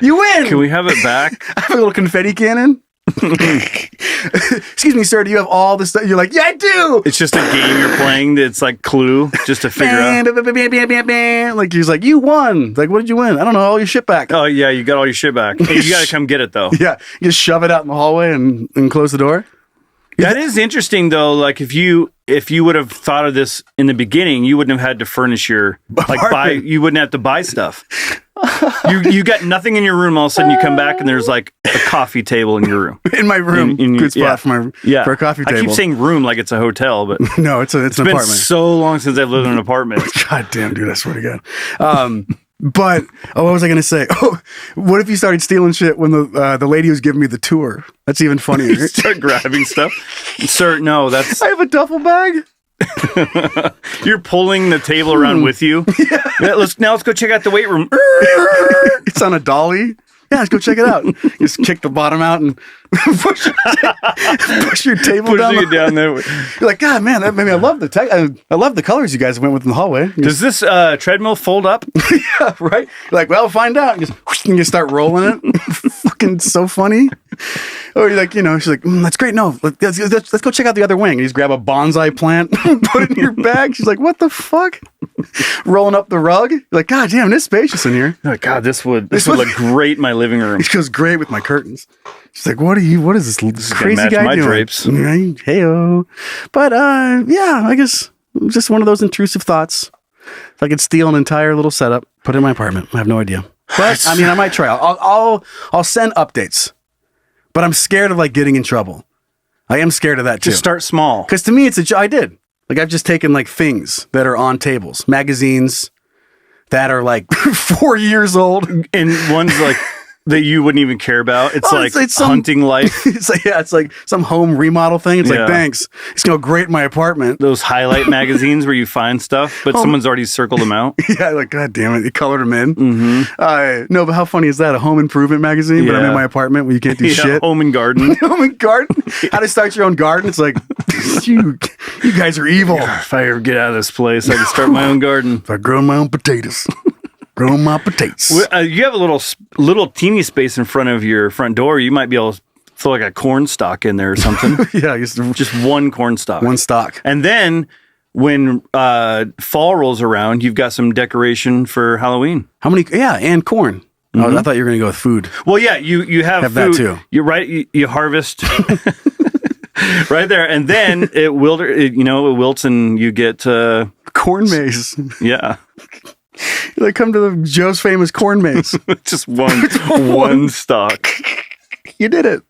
[SPEAKER 3] You win.
[SPEAKER 2] Can we have it back?
[SPEAKER 3] I have a little confetti cannon. Excuse me, sir, do you have all this stuff? You're like, yeah, I do.
[SPEAKER 2] It's just a game you're playing that's like Clue, just to figure out.
[SPEAKER 3] Like, he's like, you won. Like, what did you win? I don't know, all your shit back.
[SPEAKER 2] Oh, yeah, you got all your shit back. Hey, you got to come get it, though.
[SPEAKER 3] Yeah, you just shove it out in the hallway and close the door.
[SPEAKER 2] That is interesting, though. Like, if you would have thought of this in the beginning, you wouldn't have had to furnish your you wouldn't have to buy stuff. You got nothing in your room. All of a sudden, you come back and there's like a coffee table in your room.
[SPEAKER 3] In my room, good spot for a coffee table.
[SPEAKER 2] I keep saying room like it's a hotel, but
[SPEAKER 3] no, it's an
[SPEAKER 2] been
[SPEAKER 3] apartment.
[SPEAKER 2] So long since I've lived in an apartment.
[SPEAKER 3] God damn, dude! I swear to God. But what was I going to say? Oh, what if you started stealing shit when the lady was giving me the tour? That's even funnier.
[SPEAKER 2] You start grabbing stuff, sir. No, that's.
[SPEAKER 3] I have a duffel bag.
[SPEAKER 2] You're pulling the table around with you. Yeah. Let's go check out the weight room.
[SPEAKER 3] It's on a dolly. Yeah, let's go check it out. Just kick the bottom out and push your table down.
[SPEAKER 2] Pushing it down there.
[SPEAKER 3] You're like, God, man, I love I love the colors you guys went with in the hallway.
[SPEAKER 2] Does this treadmill fold up?
[SPEAKER 3] Yeah, right. You're like, well, find out. And you start rolling it. Fucking so funny. Or you're like, she's like, that's great. No, let's go check out the other wing. And you just grab a bonsai plant, put it in your bag. She's like, what the fuck? Rolling up the rug. You're like, God damn, it's spacious in here.
[SPEAKER 2] Oh, God, this would look great in my living room.
[SPEAKER 3] It goes great with my curtains. She's like, what is this crazy guy
[SPEAKER 2] my
[SPEAKER 3] doing?
[SPEAKER 2] Drapes.
[SPEAKER 3] Hey-o. But yeah, I guess just one of those intrusive thoughts. If I could steal an entire little setup, put it in my apartment. I have no idea. But I mean, I might try. I'll send updates. But I'm scared of like getting in trouble. I am scared of that too.
[SPEAKER 2] Just start small.
[SPEAKER 3] Because to me, I did. Like, I've just taken like things that are on tables, magazines, that are like 4 years old.
[SPEAKER 2] And one's like that you wouldn't even care about. It's it's some, hunting life.
[SPEAKER 3] It's like some home remodel thing. It's like, thanks. It's going to go great in my apartment.
[SPEAKER 2] Those highlight magazines where you find stuff, but someone's already circled them out.
[SPEAKER 3] Yeah, like, God damn it. You colored them in. Mm-hmm. No, but how funny is that? A home improvement magazine, but I'm in my apartment where you can't do shit.
[SPEAKER 2] Home and garden.
[SPEAKER 3] Home and garden? How to start your own garden? It's like, you guys are evil.
[SPEAKER 2] If I ever get out of this place, I can start my own garden.
[SPEAKER 3] If I grow my own potatoes. Growing my potatoes.
[SPEAKER 2] You have a little teeny space in front of your front door. You might be able to throw like a corn stalk in there or something.
[SPEAKER 3] Yeah,
[SPEAKER 2] just one corn stalk.
[SPEAKER 3] One stalk.
[SPEAKER 2] And then when fall rolls around, you've got some decoration for Halloween.
[SPEAKER 3] How many? Yeah, and corn. Mm-hmm. Oh, I thought you were going to go with food.
[SPEAKER 2] Well, yeah, you have food.
[SPEAKER 3] That too.
[SPEAKER 2] You're right. You harvest right there, and then it wilts, and you get
[SPEAKER 3] corn maze.
[SPEAKER 2] Yeah.
[SPEAKER 3] Like, come to the Joe's Famous Corn Maze.
[SPEAKER 2] Just one stalk.
[SPEAKER 3] You did it.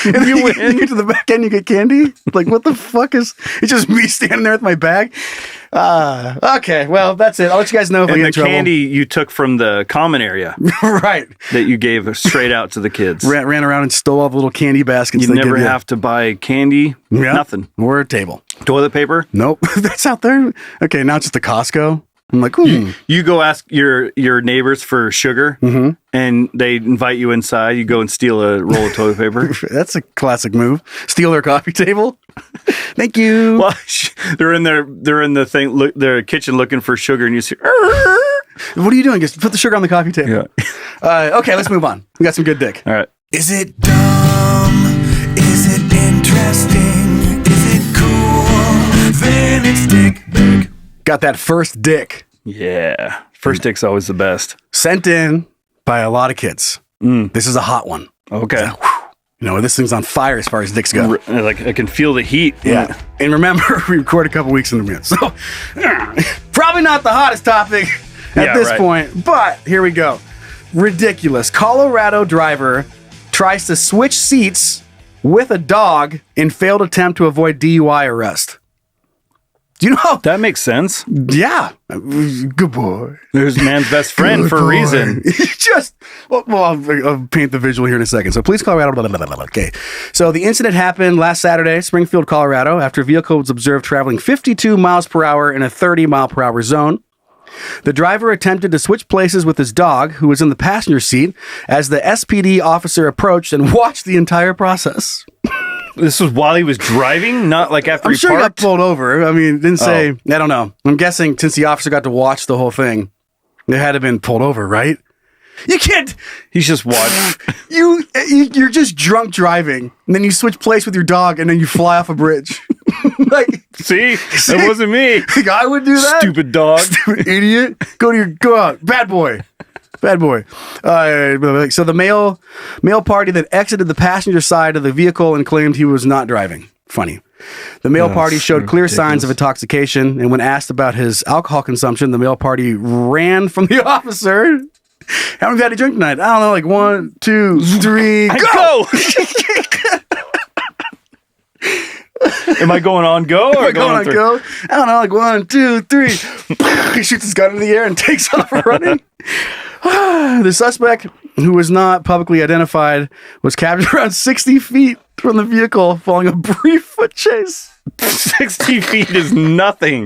[SPEAKER 3] And you get to the back end, you get candy? Like, what the fuck is... It's just me standing there with my bag? Okay, well, that's it. I'll let you guys know if I get in trouble.
[SPEAKER 2] And the candy you took from the common area.
[SPEAKER 3] Right.
[SPEAKER 2] That you gave straight out to the kids.
[SPEAKER 3] Ran around and stole all the little candy baskets.
[SPEAKER 2] You never have to buy candy. Yeah. Nothing.
[SPEAKER 3] Or a table.
[SPEAKER 2] Toilet paper?
[SPEAKER 3] Nope. That's out there. Okay, now it's just a Costco. I'm like,
[SPEAKER 2] You go ask your neighbors for sugar, and they invite you inside. You go and steal a roll of toilet paper.
[SPEAKER 3] That's a classic move. Steal their coffee table. Thank you.
[SPEAKER 2] Well, they're in their kitchen looking for sugar, and you see.
[SPEAKER 3] What are you doing? Just put the sugar on the coffee table. Yeah. Okay, let's move on. We got some good dick.
[SPEAKER 2] All right.
[SPEAKER 8] Is it dumb? Is it interesting? Is it cool? Then it's dick big.
[SPEAKER 3] Got that first dick.
[SPEAKER 2] Yeah. First dick's always the best.
[SPEAKER 3] Sent in by a lot of kids. This is a hot one.
[SPEAKER 2] Okay.
[SPEAKER 3] This thing's on fire as far as dicks go.
[SPEAKER 2] Like, I can feel the heat.
[SPEAKER 3] Yeah. And remember, we recorded a couple weeks in advance. So, probably not the hottest topic at this point. But here we go. Ridiculous. Colorado driver tries to switch seats with a dog in failed attempt to avoid DUI arrest. Do you know?
[SPEAKER 2] That makes sense.
[SPEAKER 3] Yeah. Good boy.
[SPEAKER 2] There's man's best friend for a reason.
[SPEAKER 3] I'll paint the visual here in a second. So police Colorado, blah, blah, blah, blah. Okay. So the incident happened last Saturday, Springfield, Colorado, after a vehicle was observed traveling 52 miles per hour in a 30 mile per hour zone. The driver attempted to switch places with his dog, who was in the passenger seat, as the SPD officer approached and watched the entire process.
[SPEAKER 2] This was while he was driving, not like after he
[SPEAKER 3] parked? He got pulled over. I mean, didn't say, I don't know. I'm guessing since the officer got to watch the whole thing, they had to have been pulled over, right? You can't.
[SPEAKER 2] He's just watching.
[SPEAKER 3] You're just drunk driving, and then you switch place with your dog, and then you fly off a bridge.
[SPEAKER 2] See? That wasn't me.
[SPEAKER 3] Like, I would do that.
[SPEAKER 2] Stupid dog.
[SPEAKER 3] Stupid idiot. Go out. Bad boy. So the male party that exited the passenger side of the vehicle and claimed he was not driving. Funny. The male party showed clear signs of intoxication, and when asked about his alcohol consumption, the male party ran from the officer. How many have you had to drink tonight? I don't know, like 1, 2, 3, go!
[SPEAKER 2] Am I going on go or
[SPEAKER 3] going on go? I don't know, like 1, 2, 3. He shoots his gun in the air and takes off running. The suspect, who was not publicly identified, was captured around 60 feet from the vehicle following a brief foot chase.
[SPEAKER 2] 60 feet is nothing.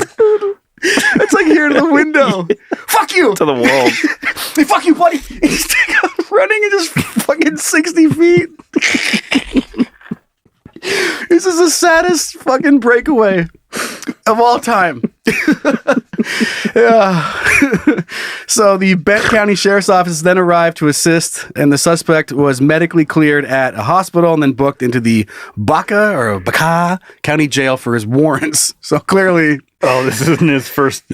[SPEAKER 3] It's like here to the window. Fuck you!
[SPEAKER 2] To the wall.
[SPEAKER 3] Hey, fuck you, buddy! He's taking off running and just fucking 60 feet. This is the saddest fucking breakaway of all time. Yeah. So the Bent County Sheriff's Office then arrived to assist, and the suspect was medically cleared at a hospital and then booked into the Baca County Jail for his warrants. So clearly...
[SPEAKER 2] Oh, this isn't his first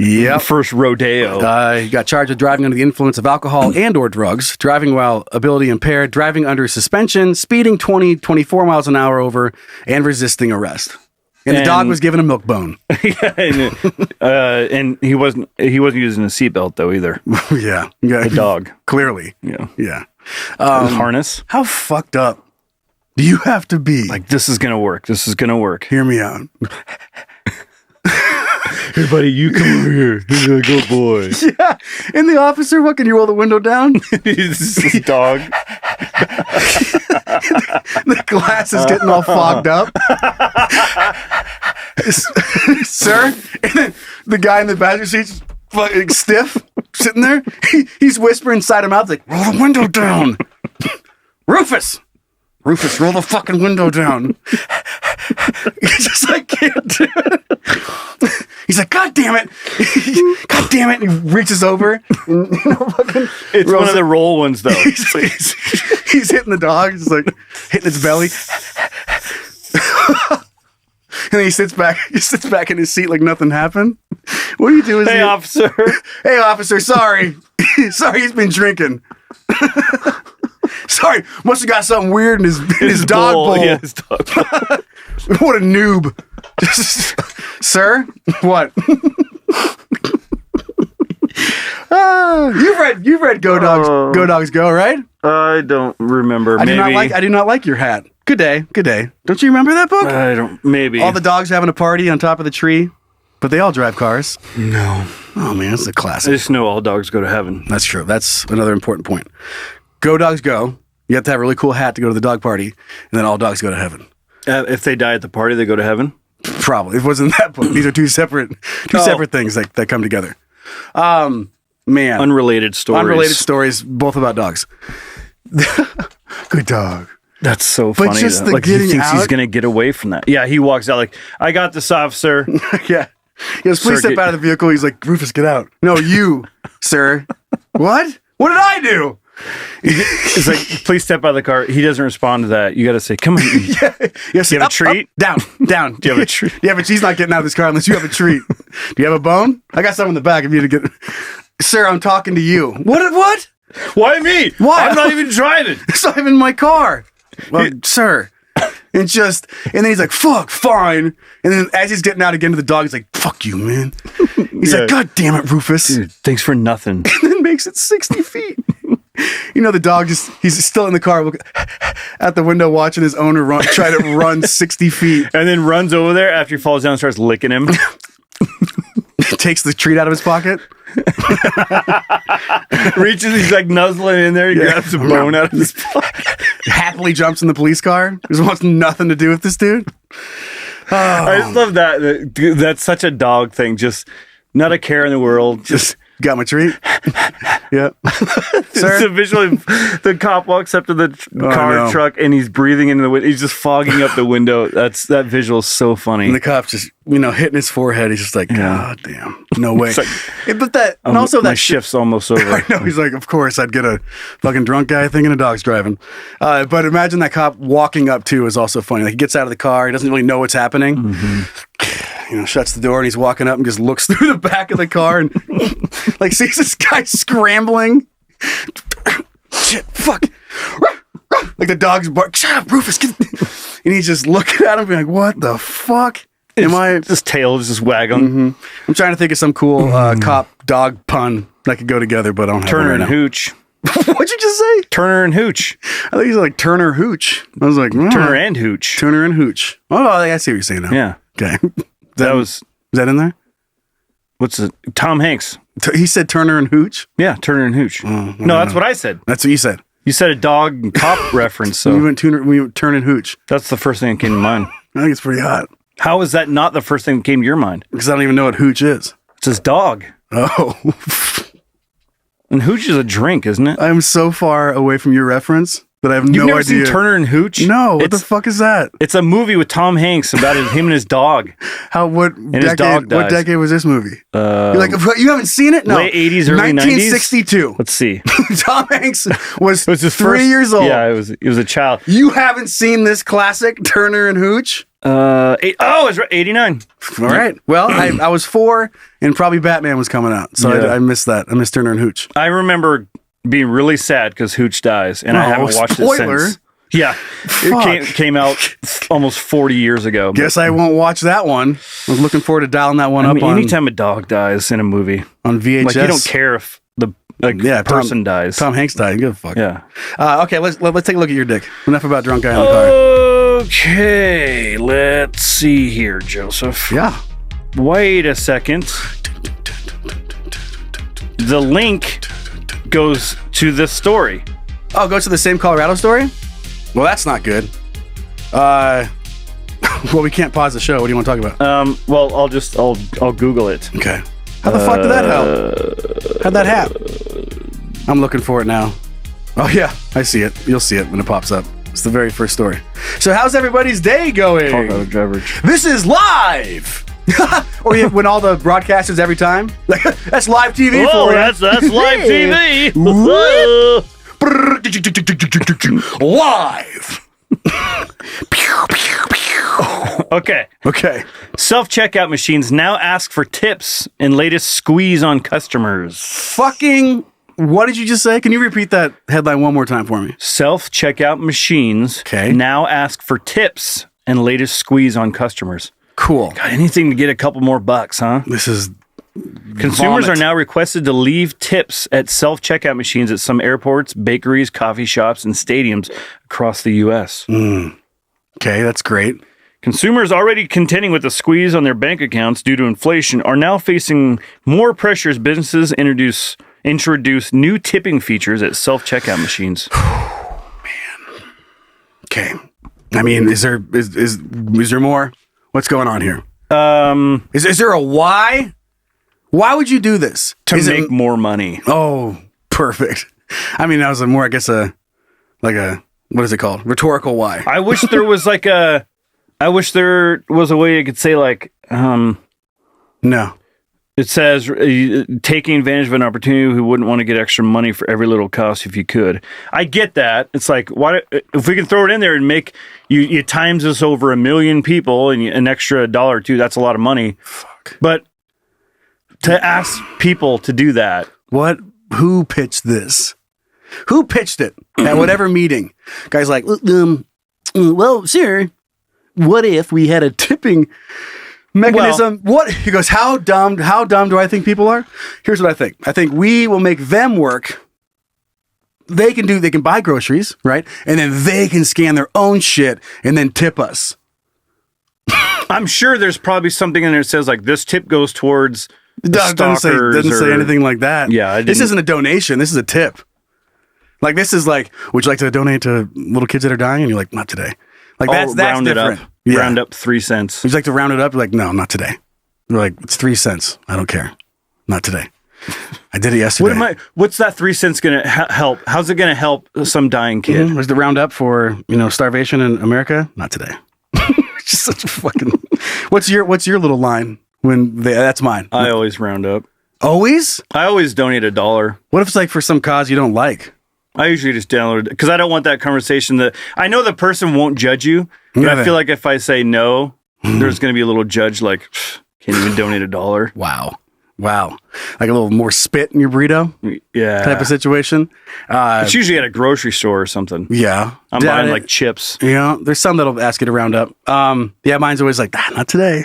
[SPEAKER 2] rodeo.
[SPEAKER 3] He got charged with driving under the influence of alcohol and or drugs, driving while ability impaired, driving under suspension, speeding 24 miles an hour over, and resisting arrest. And the dog was given a milk bone.
[SPEAKER 2] And he wasn't using a seatbelt though either.
[SPEAKER 3] Yeah.
[SPEAKER 2] The dog.
[SPEAKER 3] Clearly.
[SPEAKER 2] Yeah. Harness.
[SPEAKER 3] How fucked up do you have to be?
[SPEAKER 2] Like, this is gonna work.
[SPEAKER 3] Hear me out.
[SPEAKER 2] Hey, buddy, you come over here. He's like, good boy.
[SPEAKER 3] Yeah. And the officer, fucking, you roll the window down.
[SPEAKER 2] He's this dog.
[SPEAKER 3] The glass is getting all fogged up. Sir? And then the guy in the passenger seat's fucking stiff, sitting there. He's whispering inside her mouth, like, roll the window down. Rufus, roll the fucking window down. He's just like, can't do it. He's like, God damn it. God damn it. And he reaches over. And, fucking
[SPEAKER 2] It's one of the roll ones, though.
[SPEAKER 3] He's hitting the dog. He's like hitting its belly. And then he sits back in his seat like nothing happened. What do you do?
[SPEAKER 2] Hey, officer.
[SPEAKER 3] Hey, officer, sorry. Sorry, he's been drinking. Sorry, must have got something weird in his dog bowl.
[SPEAKER 2] Yeah, his dog bowl.
[SPEAKER 3] What a noob. Sir? What? You've read Go Dogs Go, right?
[SPEAKER 2] I don't remember.
[SPEAKER 3] I do not like your hat. Good day. Don't you remember that book?
[SPEAKER 2] I don't. Maybe
[SPEAKER 3] all the dogs having a party on top of the tree, but they all drive cars.
[SPEAKER 2] No.
[SPEAKER 3] Oh man, it's a
[SPEAKER 2] I
[SPEAKER 3] classic.
[SPEAKER 2] just know all dogs go to heaven.
[SPEAKER 3] That's true. That's another important point. Go Dogs Go. You have to have a really cool hat to go to the dog party, and then all dogs go to heaven.
[SPEAKER 2] If they die at the party, they go to heaven.
[SPEAKER 3] Probably. It wasn't that book. These are two separate things that come together. Man,
[SPEAKER 2] Unrelated stories,
[SPEAKER 3] both about dogs. Good dog.
[SPEAKER 2] That's so
[SPEAKER 3] But
[SPEAKER 2] funny.
[SPEAKER 3] just
[SPEAKER 2] though.
[SPEAKER 3] the
[SPEAKER 2] Like he
[SPEAKER 3] getting
[SPEAKER 2] thinks he's
[SPEAKER 3] out-
[SPEAKER 2] gonna get away from that. Yeah, he walks out like, I got this, officer.
[SPEAKER 3] Yeah. He goes, please
[SPEAKER 2] Sir,
[SPEAKER 3] step out of the vehicle. He's like, Rufus, get out. No, you, sir. What? What did I do?
[SPEAKER 2] He's like, please step out of the car. He doesn't respond to that. You got to say, come on.
[SPEAKER 3] Yes,
[SPEAKER 2] Do you have a treat?
[SPEAKER 3] Down.
[SPEAKER 2] Do you have a treat?
[SPEAKER 3] Yeah, but she's not getting out of this car unless you have a treat. Do you have a bone? I got some in the back if you to get. Sir, I'm talking to you. What?
[SPEAKER 2] Why me?
[SPEAKER 3] Why?
[SPEAKER 2] I'm not even driving.
[SPEAKER 3] So I'm in my car. Well, sir. And then he's like, fuck, fine. And then as he's getting out again to the dog, he's like, fuck you, man. He's like, God damn it, Rufus.
[SPEAKER 2] Dude, thanks for nothing.
[SPEAKER 3] And then makes it 60 feet. You know, the dog he's still in the car at the window watching his owner try to run 60 feet.
[SPEAKER 2] And then runs over there after he falls down and starts licking him.
[SPEAKER 3] Takes the treat out of his pocket.
[SPEAKER 2] Reaches, he's like nuzzling in there. He grabs a bone out of his pocket.
[SPEAKER 3] Happily jumps in the police car. Just wants nothing to do with this dude.
[SPEAKER 2] I just love that. Dude, that's such a dog thing. Just not a care in the world. Just
[SPEAKER 3] got my treat. Yep.
[SPEAKER 2] Sir? So visually, the cop walks up to the truck and he's breathing into the window. He's just fogging up the window. That visual is so funny.
[SPEAKER 3] And the cop's just, hitting his forehead. He's just like, God damn, no way.
[SPEAKER 2] Like,
[SPEAKER 3] but that, and also
[SPEAKER 2] my
[SPEAKER 3] that
[SPEAKER 2] shift's almost over.
[SPEAKER 3] I know. He's like, of course, I'd get a fucking drunk guy thinking a dog's driving. But imagine that cop walking up too is also funny. Like he gets out of the car, he doesn't really know what's happening. Mm-hmm. Shuts the door and he's walking up and just looks through the back of the car and like sees this guy scrambling. Shit, fuck. Like the dog's bark. Shut up, Rufus. And he's just looking at him being like, what the fuck?
[SPEAKER 2] This tail is just wagging.
[SPEAKER 3] Mm-hmm. I'm trying to think of some cool cop dog pun that could go together, but I don't have
[SPEAKER 2] Turner
[SPEAKER 3] one
[SPEAKER 2] and
[SPEAKER 3] right
[SPEAKER 2] Hooch.
[SPEAKER 3] What'd you just say?
[SPEAKER 2] Turner and Hooch.
[SPEAKER 3] I thought you said like Turner Hooch. I was like,
[SPEAKER 2] Turner and Hooch.
[SPEAKER 3] Turner and Hooch. Oh, I see what you're saying now.
[SPEAKER 2] Yeah.
[SPEAKER 3] Okay.
[SPEAKER 2] Was
[SPEAKER 3] that in there?
[SPEAKER 2] What's it? Tom Hanks.
[SPEAKER 3] He said Turner and Hooch?
[SPEAKER 2] Yeah, Turner and Hooch. No, that's what I said.
[SPEAKER 3] That's what you said.
[SPEAKER 2] You said a dog and cop reference, so
[SPEAKER 3] we went Turner and Hooch.
[SPEAKER 2] That's the first thing that came to mind.
[SPEAKER 3] I think it's pretty hot.
[SPEAKER 2] How is that not the first thing that came to your mind?
[SPEAKER 3] Because I don't even know what Hooch is.
[SPEAKER 2] It's his dog.
[SPEAKER 3] Oh.
[SPEAKER 2] And Hooch is a drink, isn't it?
[SPEAKER 3] I'm so far away from your reference that I have
[SPEAKER 2] You've
[SPEAKER 3] no
[SPEAKER 2] never
[SPEAKER 3] idea.
[SPEAKER 2] seen Turner and Hooch?
[SPEAKER 3] No, what the fuck is that?
[SPEAKER 2] It's a movie with Tom Hanks about him and his dog.
[SPEAKER 3] What
[SPEAKER 2] his dog dies.
[SPEAKER 3] What decade was this movie? You're like, you haven't seen it? No.
[SPEAKER 2] Late 80s, early
[SPEAKER 3] 1962.
[SPEAKER 2] 90s? Let's see.
[SPEAKER 3] Tom Hanks was,
[SPEAKER 2] It was his
[SPEAKER 3] 3 years old.
[SPEAKER 2] Yeah, he was a child.
[SPEAKER 3] You haven't seen this classic, Turner and Hooch?
[SPEAKER 2] It's right, 89.
[SPEAKER 3] All right. Well, I was 4, and probably Batman was coming out, so
[SPEAKER 2] Yeah.
[SPEAKER 3] I missed that. I missed Turner and Hooch.
[SPEAKER 2] I remember being really sad because Hooch dies, and I haven't watched
[SPEAKER 3] spoiler.
[SPEAKER 2] it since. Yeah, it came out almost 40 years ago.
[SPEAKER 3] Guess I won't watch that one. I was looking forward to dialing that one up on
[SPEAKER 2] anytime a dog dies in a movie
[SPEAKER 3] on VHS.
[SPEAKER 2] like you don't care if the person dies.
[SPEAKER 3] Tom Hanks died. Give a fuck.
[SPEAKER 2] Yeah.
[SPEAKER 3] Okay, let's take a look at your dick. Enough about drunk guy in the car.
[SPEAKER 2] Okay, let's see here, Joseph.
[SPEAKER 3] Yeah.
[SPEAKER 2] Wait a second. The link goes to this story.
[SPEAKER 3] Oh, goes to the same Colorado story? Well, that's not good. Well, we can't pause the show. What do you want to talk about?
[SPEAKER 2] Well, I'll Google it.
[SPEAKER 3] Okay. How the fuck did that help? How'd that happen? I'm looking for it now. Oh, yeah. I see it. You'll see it when it pops up. It's the very first story. So how's everybody's day going?
[SPEAKER 2] Colorado Driverage.
[SPEAKER 3] This is live! Or when all the broadcasters every time? That's live TV
[SPEAKER 2] Oh,
[SPEAKER 3] for you.
[SPEAKER 2] that's live TV.
[SPEAKER 3] Live!
[SPEAKER 2] Okay.
[SPEAKER 3] Okay.
[SPEAKER 2] Self-checkout machines now ask for tips and latest squeeze on customers.
[SPEAKER 3] Fucking... What did you just say? Can you repeat that headline one more time for me?
[SPEAKER 2] Self-checkout machines
[SPEAKER 3] Okay.
[SPEAKER 2] now ask for tips and latest squeeze on customers.
[SPEAKER 3] Cool.
[SPEAKER 2] God, anything to get a couple more bucks, huh?
[SPEAKER 3] This is...
[SPEAKER 2] Consumers
[SPEAKER 3] vomit.
[SPEAKER 2] are now requested to leave tips at self-checkout machines at some airports, bakeries, coffee shops, and stadiums across the U.S.
[SPEAKER 3] Okay, that's great.
[SPEAKER 2] Consumers already contending with the squeeze on their bank accounts due to inflation are now facing more pressure as businesses introduce new tipping features at self-checkout machines.
[SPEAKER 3] Okay. I mean, is there more? What's going on here? Is there a why? Why would you do this?
[SPEAKER 2] To
[SPEAKER 3] Is
[SPEAKER 2] make
[SPEAKER 3] it,
[SPEAKER 2] more money.
[SPEAKER 3] Oh, perfect. I mean, that was a more, I guess, what is it called? Rhetorical why.
[SPEAKER 2] I wish there was I wish there was a way you could say
[SPEAKER 3] No.
[SPEAKER 2] it says taking advantage of an opportunity who wouldn't want to get extra money for every little cost if you could. I get that. It's like, why if we can throw it in there and make you times this over 1 million people and an extra $1 or $2, that's a lot of money.
[SPEAKER 3] Fuck.
[SPEAKER 2] But to ask people to do that.
[SPEAKER 3] Who pitched this? Who pitched it at whatever meeting? Guys like, well, sir, what if we had a tipping mechanism? What? He goes, how dumb do I think people are? Here's what I think. I think we will make them work. They can buy groceries, right? And then they can scan their own shit and then tip us.
[SPEAKER 2] I'm sure there's probably something in there that says like this tip goes towards the
[SPEAKER 3] Doesn't say anything like that.
[SPEAKER 2] Yeah,
[SPEAKER 3] this isn't a donation. This is a tip. Like, this is like, would you like to donate to little kids that are dying? And you're like, not today. Like, that's
[SPEAKER 2] round
[SPEAKER 3] different.
[SPEAKER 2] it up.
[SPEAKER 3] Yeah.
[SPEAKER 2] Round up 3 cents.
[SPEAKER 3] Would you like to round it up? You're like, no, not today. You're like, it's 3 cents. I don't care. Not today. I did it yesterday.
[SPEAKER 2] What's that 3 cents going to help? How's it going to help some dying kid?
[SPEAKER 3] Was the roundup for, starvation in America? Not today. Just such a fucking. What's your little line when that's mine?
[SPEAKER 2] I always round up.
[SPEAKER 3] Always?
[SPEAKER 2] I always donate $1.
[SPEAKER 3] What if it's like for some cause you don't like?
[SPEAKER 2] I usually just download it because I don't want that conversation that I know the person won't judge you, but I feel like if I say no, there's going to be a little judge like, can't even donate $1.
[SPEAKER 3] Wow. Like a little more spit in your burrito?
[SPEAKER 2] Yeah.
[SPEAKER 3] Type of situation.
[SPEAKER 2] It's usually at a grocery store or something.
[SPEAKER 3] Yeah.
[SPEAKER 2] I'm buying like chips.
[SPEAKER 3] Yeah. There's some that'll ask you to round up. Yeah, mine's always like, not today.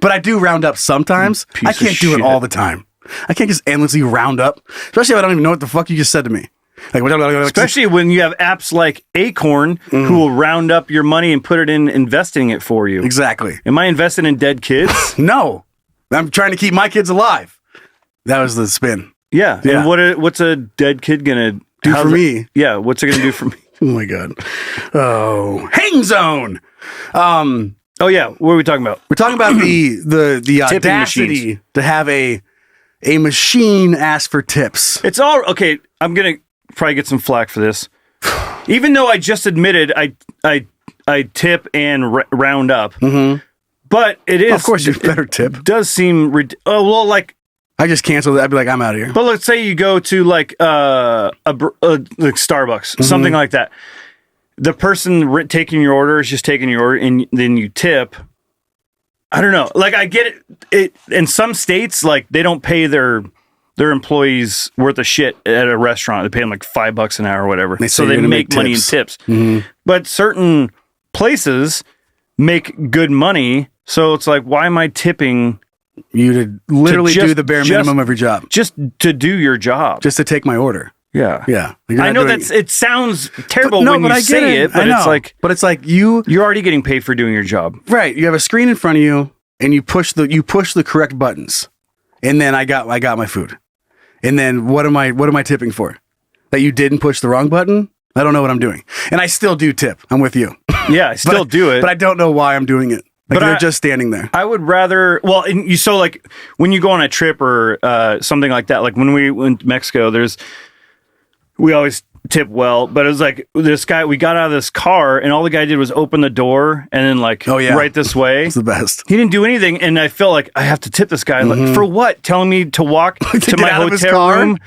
[SPEAKER 3] But I do round up sometimes. I can't do it all the time. I can't just endlessly round up, especially if I don't even know what the fuck you just said to me. Like,
[SPEAKER 2] especially when you have apps like Acorn who will round up your money and put it in investing it for you.
[SPEAKER 3] Exactly.
[SPEAKER 2] Am I investing in dead kids?
[SPEAKER 3] No. I'm trying to keep my kids alive. That was the spin.
[SPEAKER 2] Yeah. And what's a dead kid going to
[SPEAKER 3] do for me?
[SPEAKER 2] Yeah. What's it going to do for me?
[SPEAKER 3] Oh my God. Oh, hang zone.
[SPEAKER 2] Oh yeah. What are we talking about?
[SPEAKER 3] We're talking about the audacity
[SPEAKER 2] machines.
[SPEAKER 3] to have a machine ask for tips.
[SPEAKER 2] It's all okay. I'm going to probably get some flack for this. Even though I just admitted I tip and round up. Mm-hmm. But it is.
[SPEAKER 3] Of course, you better tip.
[SPEAKER 2] Does seem like
[SPEAKER 3] I just canceled it. I'd be like, I'm out of here.
[SPEAKER 2] But let's say you go to like like Starbucks, something like that. The person taking your order is just taking your order, and then you tip. I don't know. Like, I get it. In some states, like they don't pay their employees worth of shit at a restaurant. They pay them like $5 an hour or whatever. So they make money in tips. Mm-hmm. But certain places make good money. So it's like, why am I tipping
[SPEAKER 3] you to literally do the bare minimum of your job?
[SPEAKER 2] Just to do your job.
[SPEAKER 3] Just to take my order.
[SPEAKER 2] Yeah.
[SPEAKER 3] Yeah.
[SPEAKER 2] I know it sounds terrible when you say it, but it's like
[SPEAKER 3] you're
[SPEAKER 2] already getting paid for doing your job.
[SPEAKER 3] Right. You have a screen in front of you and you push the correct buttons, and then I got my food. And then what am I tipping for? That you didn't push the wrong button? I don't know what I'm doing. And I still do tip. I'm with you.
[SPEAKER 2] Yeah, I still do it.
[SPEAKER 3] But I don't know why I'm doing it. Like,
[SPEAKER 2] But
[SPEAKER 3] they're just standing there.
[SPEAKER 2] I would rather, so like when you go on a trip or something like that, like when we went to Mexico, we always tip well, but it was like this guy, we got out of this car and all the guy did was open the door and then like right this way.
[SPEAKER 3] It's the best.
[SPEAKER 2] He didn't do anything. And I felt like I have to tip this guy. Like, for what? Telling me to walk to my hotel room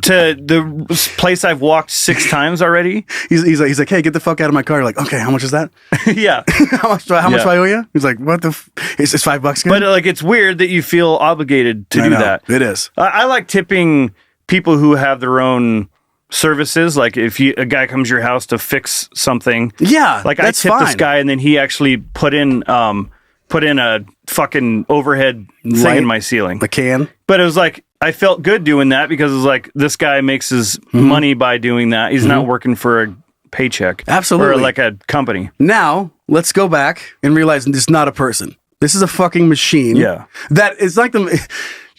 [SPEAKER 2] to the place I've walked 6 times already.
[SPEAKER 3] He's like, hey, get the fuck out of my car. You're like, okay, how much is that?
[SPEAKER 2] Yeah.
[SPEAKER 3] How much do I owe you? He's like, what the is this $5 good?
[SPEAKER 2] But like, it's weird that you feel obligated to do that.
[SPEAKER 3] It is.
[SPEAKER 2] I like tipping people who have their own services. Like if a guy comes to your house to fix something.
[SPEAKER 3] Yeah.
[SPEAKER 2] Like I tipped this guy and then he actually put in a fucking overhead thing in my ceiling.
[SPEAKER 3] The can.
[SPEAKER 2] But it was like, I felt good doing that because it was like, this guy makes his money by doing that. He's not working for a paycheck.
[SPEAKER 3] Absolutely.
[SPEAKER 2] Or like a company.
[SPEAKER 3] Now, let's go back and realize this is not a person. This is a fucking machine.
[SPEAKER 2] Yeah.
[SPEAKER 3] That is like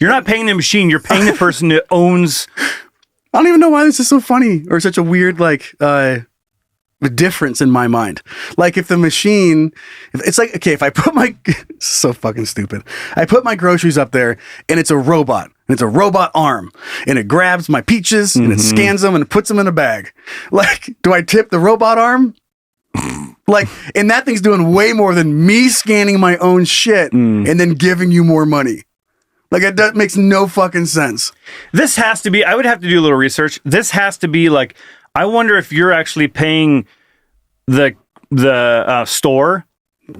[SPEAKER 2] You're not paying the machine. You're paying the person that owns.
[SPEAKER 3] I don't even know why this is so funny or such a weird, difference in my mind. Like if the machine, it's like, okay, if I put it's so fucking stupid. I put my groceries up there and it's a robot. And it's a robot arm. And it grabs my peaches and it scans them and puts them in a bag. Like, do I tip the robot arm? Like, and that thing's doing way more than me scanning my own shit and then giving you more money. Like, that makes no fucking sense.
[SPEAKER 2] This has to be, I would have to do a little research. This has to be like, I wonder if you're actually paying the store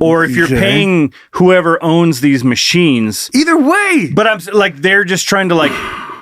[SPEAKER 2] or if you're paying whoever owns these machines.
[SPEAKER 3] Either way.
[SPEAKER 2] But I'm like, they're just trying to like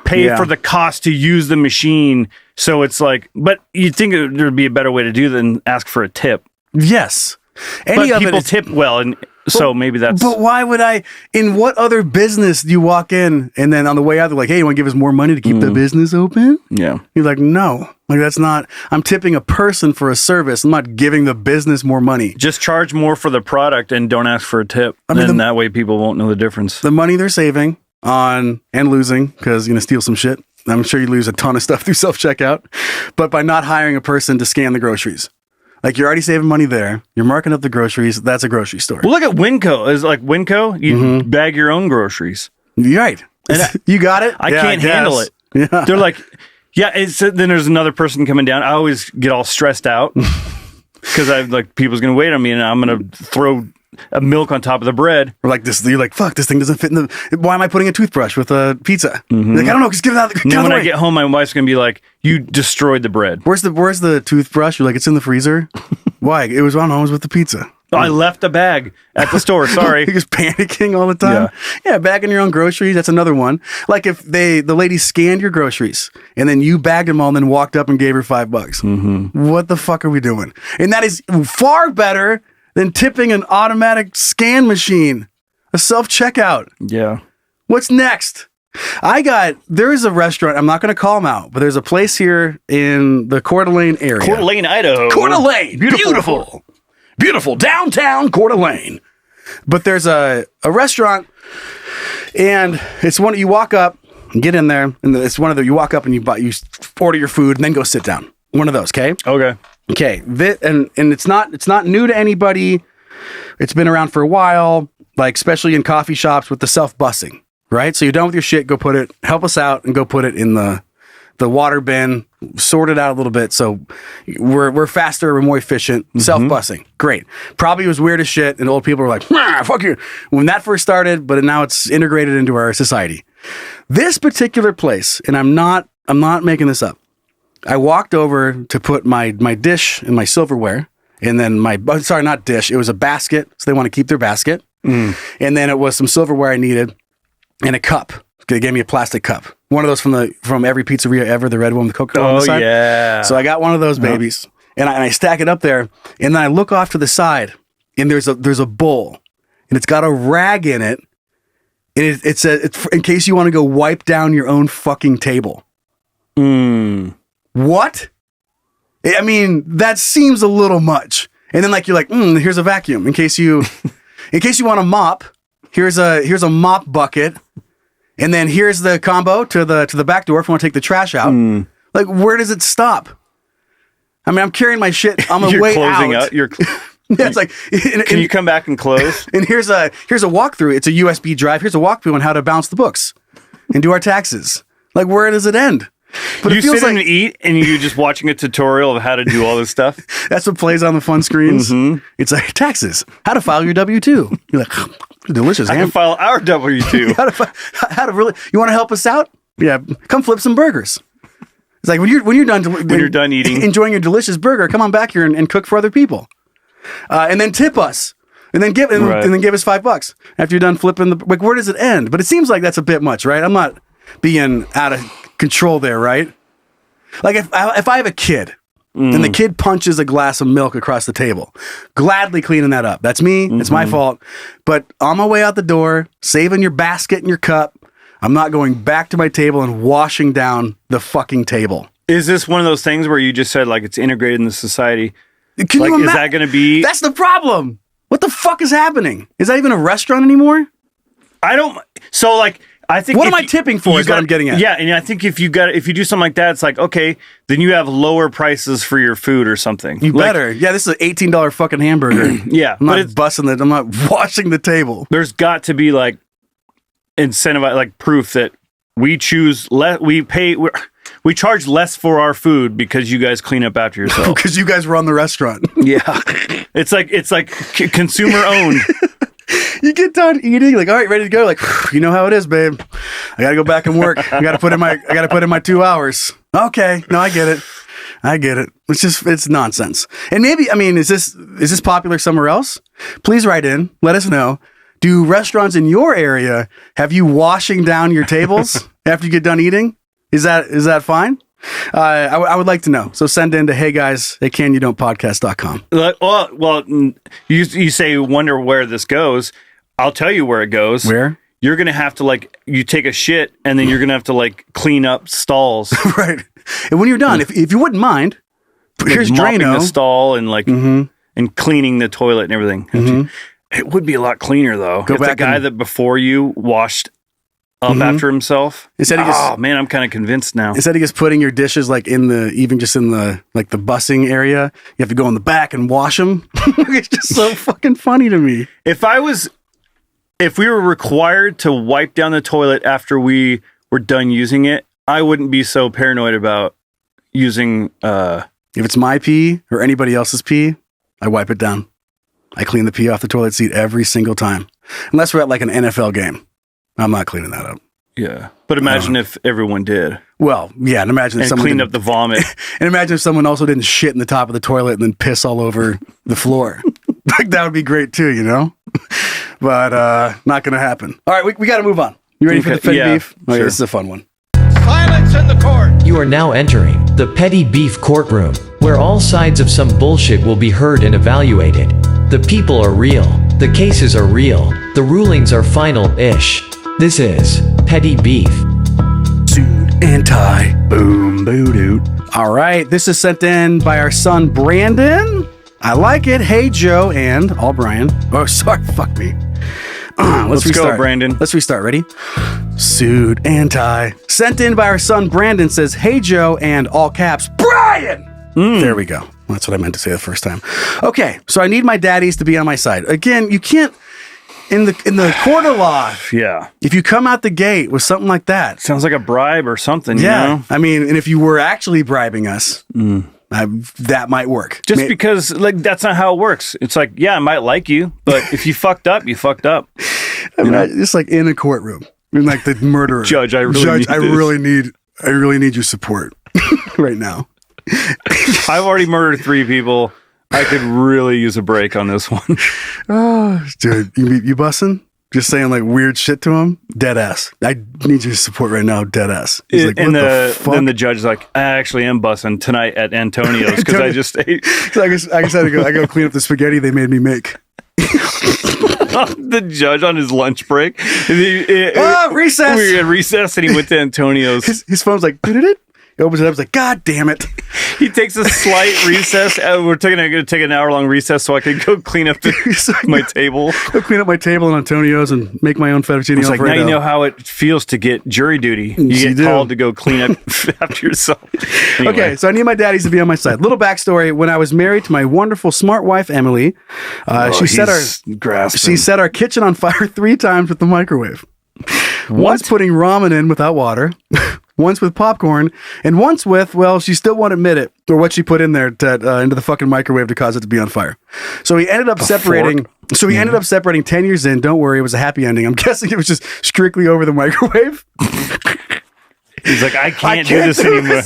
[SPEAKER 2] pay for the cost to use the machine. So it's like, but you'd think there'd be a better way to do than ask for a tip.
[SPEAKER 3] Yes.
[SPEAKER 2] But people tip well, and so maybe that's...
[SPEAKER 3] But why would I... In what other business do you walk in, and then on the way out, they're like, hey, you want to give us more money to keep the business open?
[SPEAKER 2] Yeah.
[SPEAKER 3] You're like, no. Like, that's not... I'm tipping a person for a service. I'm not giving the business more money.
[SPEAKER 2] Just charge more for the product and don't ask for a tip. Then that way people won't know the difference.
[SPEAKER 3] The money they're saving on... And losing, because you're going to steal some shit. I'm sure you lose a ton of stuff through self-checkout. But by not hiring a person to scan the groceries. Like, you're already saving money there. You're marking up the groceries. That's a grocery store.
[SPEAKER 2] Well, look at Winco. Is like Winco, you bag your own groceries.
[SPEAKER 3] You're right. You got it?
[SPEAKER 2] I can't handle it.
[SPEAKER 3] Yeah.
[SPEAKER 2] They're like, then there's another person coming down. I always get all stressed out because I like people's going to wait on me and I'm going to throw a milk on top of the bread.
[SPEAKER 3] Or like this, you're like, fuck, this thing doesn't fit in the... Why am I putting a toothbrush with a pizza? You're like, I don't know, just give it out.
[SPEAKER 2] And then when I get home, my wife's going to be like, you destroyed the bread.
[SPEAKER 3] Where's the toothbrush? You're like, it's in the freezer. Why? It was on home with the pizza.
[SPEAKER 2] Oh, I left the bag at the store. Sorry.
[SPEAKER 3] You're just panicking all the time. Yeah, bagging your own groceries. That's another one. Like if the lady scanned your groceries and then you bagged them all and then walked up and gave her $5. What the fuck are we doing? And that is far better than tipping an automatic scan machine, a self-checkout.
[SPEAKER 2] Yeah.
[SPEAKER 3] What's next? There is a restaurant, I'm not going to call them out, but there's a place here in the Coeur d'Alene area.
[SPEAKER 2] Coeur d'Alene, Idaho.
[SPEAKER 3] Coeur d'Alene. Beautiful. Beautiful. Downtown Coeur d'Alene. But there's a restaurant, and it's one you walk up, and get in there, and it's one of the, you walk up and you order your food and then go sit down. One of those, okay? Okay, and it's not new to anybody. It's been around for a while, like especially in coffee shops with the self-bussing, right? So you're done with your shit, help us out and go put it in the water bin, sort it out a little bit so we're faster, we're more efficient. Self-bussing, great. Probably was weird as shit and old people were like, fuck you, when that first started, but now it's integrated into our society. This particular place, and I'm not making this up, I walked over to put my dish and my silverware, and then not dish, it was a basket, so they want to keep their basket. And then it was some silverware I needed, and a cup. They gave me a plastic cup. One of those from every pizzeria ever, the red one with Coca-Cola on the side. Yeah. So I got one of those babies, and I stack it up there, and then I look off to the side, and there's a bowl, and it's got a rag in it, and it says, it's in case you want to go wipe down your own fucking table. What? I mean, that seems a little much. And then like you're like, here's a vacuum in case you want to mop here's a mop bucket, and then here's the combo to the back door if you want to take the trash out. Like, where does it stop? I mean, I'm carrying my shit on my way
[SPEAKER 2] closing
[SPEAKER 3] out.
[SPEAKER 2] out. You're
[SPEAKER 3] Yeah, it's like,
[SPEAKER 2] Can you come back and close?
[SPEAKER 3] And here's a walkthrough. It's a USB drive. Here's a walkthrough on how to balance the books and do our taxes. Like, where does it end? But
[SPEAKER 2] You
[SPEAKER 3] it feels
[SPEAKER 2] sit
[SPEAKER 3] like
[SPEAKER 2] and eat, and you're just watching a tutorial of how to do all this stuff.
[SPEAKER 3] that's what plays on the fun screens. It's like taxes, how to file your W-2. You're like, delicious.
[SPEAKER 2] I can file our W-2.
[SPEAKER 3] how to really? You want to help us out? Yeah, come flip some burgers. It's like when you're done
[SPEAKER 2] eating,
[SPEAKER 3] enjoying your delicious burger, come on back here and cook for other people, and then tip us, and then give and then give us $5 after you're done flipping the. Like, where does it end? But it seems like that's a bit much, right? I'm not being out of control there, right? Like if I have a kid and the kid punches a glass of milk across the table, gladly cleaning that up. That's me. It's my fault. But on my way out the door, saving your basket and your cup, I'm not going back to my table and washing down the fucking table.
[SPEAKER 2] Is this one of those things where you just said like it's integrated in the society?
[SPEAKER 3] Can you imagine?
[SPEAKER 2] Is that going to be?
[SPEAKER 3] That's the problem. What the fuck is happening? Is that even a restaurant anymore?
[SPEAKER 2] I don't. So like. I think
[SPEAKER 3] what am I tipping for is what I'm getting at.
[SPEAKER 2] Yeah, and I think if you do something like that, it's like, okay, then you have lower prices for your food or something.
[SPEAKER 3] You better. Yeah, this is an $18 fucking hamburger.
[SPEAKER 2] Yeah.
[SPEAKER 3] I'm not busting it. I'm not washing the table.
[SPEAKER 2] There's got to be like incentive, like proof that we choose we charge less for our food because you guys clean up after yourself.
[SPEAKER 3] Because you guys run the restaurant.
[SPEAKER 2] Yeah. It's like consumer owned.
[SPEAKER 3] You get done eating, like, all right, ready to go. Like, you know how it is, babe. I gotta go back and work. I gotta put in my 2 hours. Okay, no, I get it. It's nonsense. And maybe, I mean, is this popular somewhere else? Please write in. Let us know. Do restaurants in your area have you washing down your tables after you get done eating? Is that fine? I would like to know. So send in to heyguys@canyouDon'tPodcast.com.
[SPEAKER 2] Well, you say wonder where this goes. I'll tell you where it goes.
[SPEAKER 3] Where?
[SPEAKER 2] You're going to have to you take a shit and then you're going to have to clean up stalls.
[SPEAKER 3] Right. And when you're done, if you wouldn't mind, here's
[SPEAKER 2] mopping
[SPEAKER 3] Drano.
[SPEAKER 2] the stall and and cleaning the toilet and everything. It would be a lot cleaner though.
[SPEAKER 3] Go
[SPEAKER 2] if
[SPEAKER 3] back
[SPEAKER 2] the guy that before you washed up after himself. Man, I'm kind of convinced now.
[SPEAKER 3] Instead of just putting your dishes in the busing area, you have to go in the back and wash them. It's just so fucking funny to me.
[SPEAKER 2] If we were required to wipe down the toilet after we were done using it, I wouldn't be so paranoid about using.
[SPEAKER 3] If it's my pee or anybody else's pee, I wipe it down. I clean the pee off the toilet seat every single time, unless we're at an NFL game. I'm not cleaning that up.
[SPEAKER 2] Yeah, but imagine if everyone did.
[SPEAKER 3] Well, yeah, and imagine if someone
[SPEAKER 2] cleaned up the vomit.
[SPEAKER 3] And imagine if someone also didn't shit in the top of the toilet and then piss all over the floor. That would be great too, you know. But not going to happen. All right, we got to move on. You ready for the petty beef? Okay,
[SPEAKER 2] sure.
[SPEAKER 3] This is a fun one.
[SPEAKER 9] Silence in the court.
[SPEAKER 10] You are now entering the petty beef courtroom, where all sides of some bullshit will be heard and evaluated. The people are real. The cases are real. The rulings are final-ish. This is Petty Beef.
[SPEAKER 3] Suit and tie. Boom, boo doot. All right, this is sent in by our son Brandon. I like it. Hey Joe and all Brian. Oh, sorry, fuck me. Let's restart.
[SPEAKER 2] Go, Brandon.
[SPEAKER 3] Let's restart. Ready? Suit and tie. Sent in by our son Brandon says, "Hey Joe," and all caps, Brian. There we go. That's what I meant to say the first time. Okay, so I need my daddies to be on my side. Again, you can't in the court of law.
[SPEAKER 2] Yeah.
[SPEAKER 3] If you come out the gate with something like that,
[SPEAKER 2] sounds like a bribe or something.
[SPEAKER 3] Yeah.
[SPEAKER 2] You know?
[SPEAKER 3] I mean, and if you were actually bribing us. That might work.
[SPEAKER 2] Just because that's not how it works. It's like, yeah, I might like you, but if you fucked up, you fucked up.
[SPEAKER 3] I mean, just in a courtroom, and the murderer.
[SPEAKER 2] Judge, I really need your support right now. I've already murdered 3 people. I could really use a break on this one.
[SPEAKER 3] Oh, dude, you busting? Just saying weird shit to him? Dead ass. I need your support right now. Dead ass. He's like, what the fuck?
[SPEAKER 2] Then the judge is like, I actually am bussing tonight at Antonio's because I just ate.
[SPEAKER 3] So I just had to go. I go clean up the spaghetti they made me make.
[SPEAKER 2] The judge on his lunch break.
[SPEAKER 3] Recess.
[SPEAKER 2] We were at recess and he went to Antonio's.
[SPEAKER 3] His phone's like, did it? Opens it up. He's like, God damn it.
[SPEAKER 2] He takes a slight recess. We're going to take an hour-long recess so I can go clean up my table.
[SPEAKER 3] Go clean up my table in Antonio's and make my own fettuccine
[SPEAKER 2] It's like, now
[SPEAKER 3] Alfredo.
[SPEAKER 2] you know how it feels to get jury duty. You get called to go clean up after yourself. Anyway.
[SPEAKER 3] Okay, so I need my daddies to be on my side. Little backstory: when I was married to my wonderful, smart wife Emily, she set our kitchen on fire 3 times with the microwave. Once putting ramen in without water, once with popcorn, and once with, well, she still won't admit it, or what she put in there into the fucking microwave to cause it to be on fire. So he ended up separating. So he ended up separating 10 years in. Don't worry, it was a happy ending. I'm guessing it was just strictly over the microwave.
[SPEAKER 2] He's like, I can't do this anymore.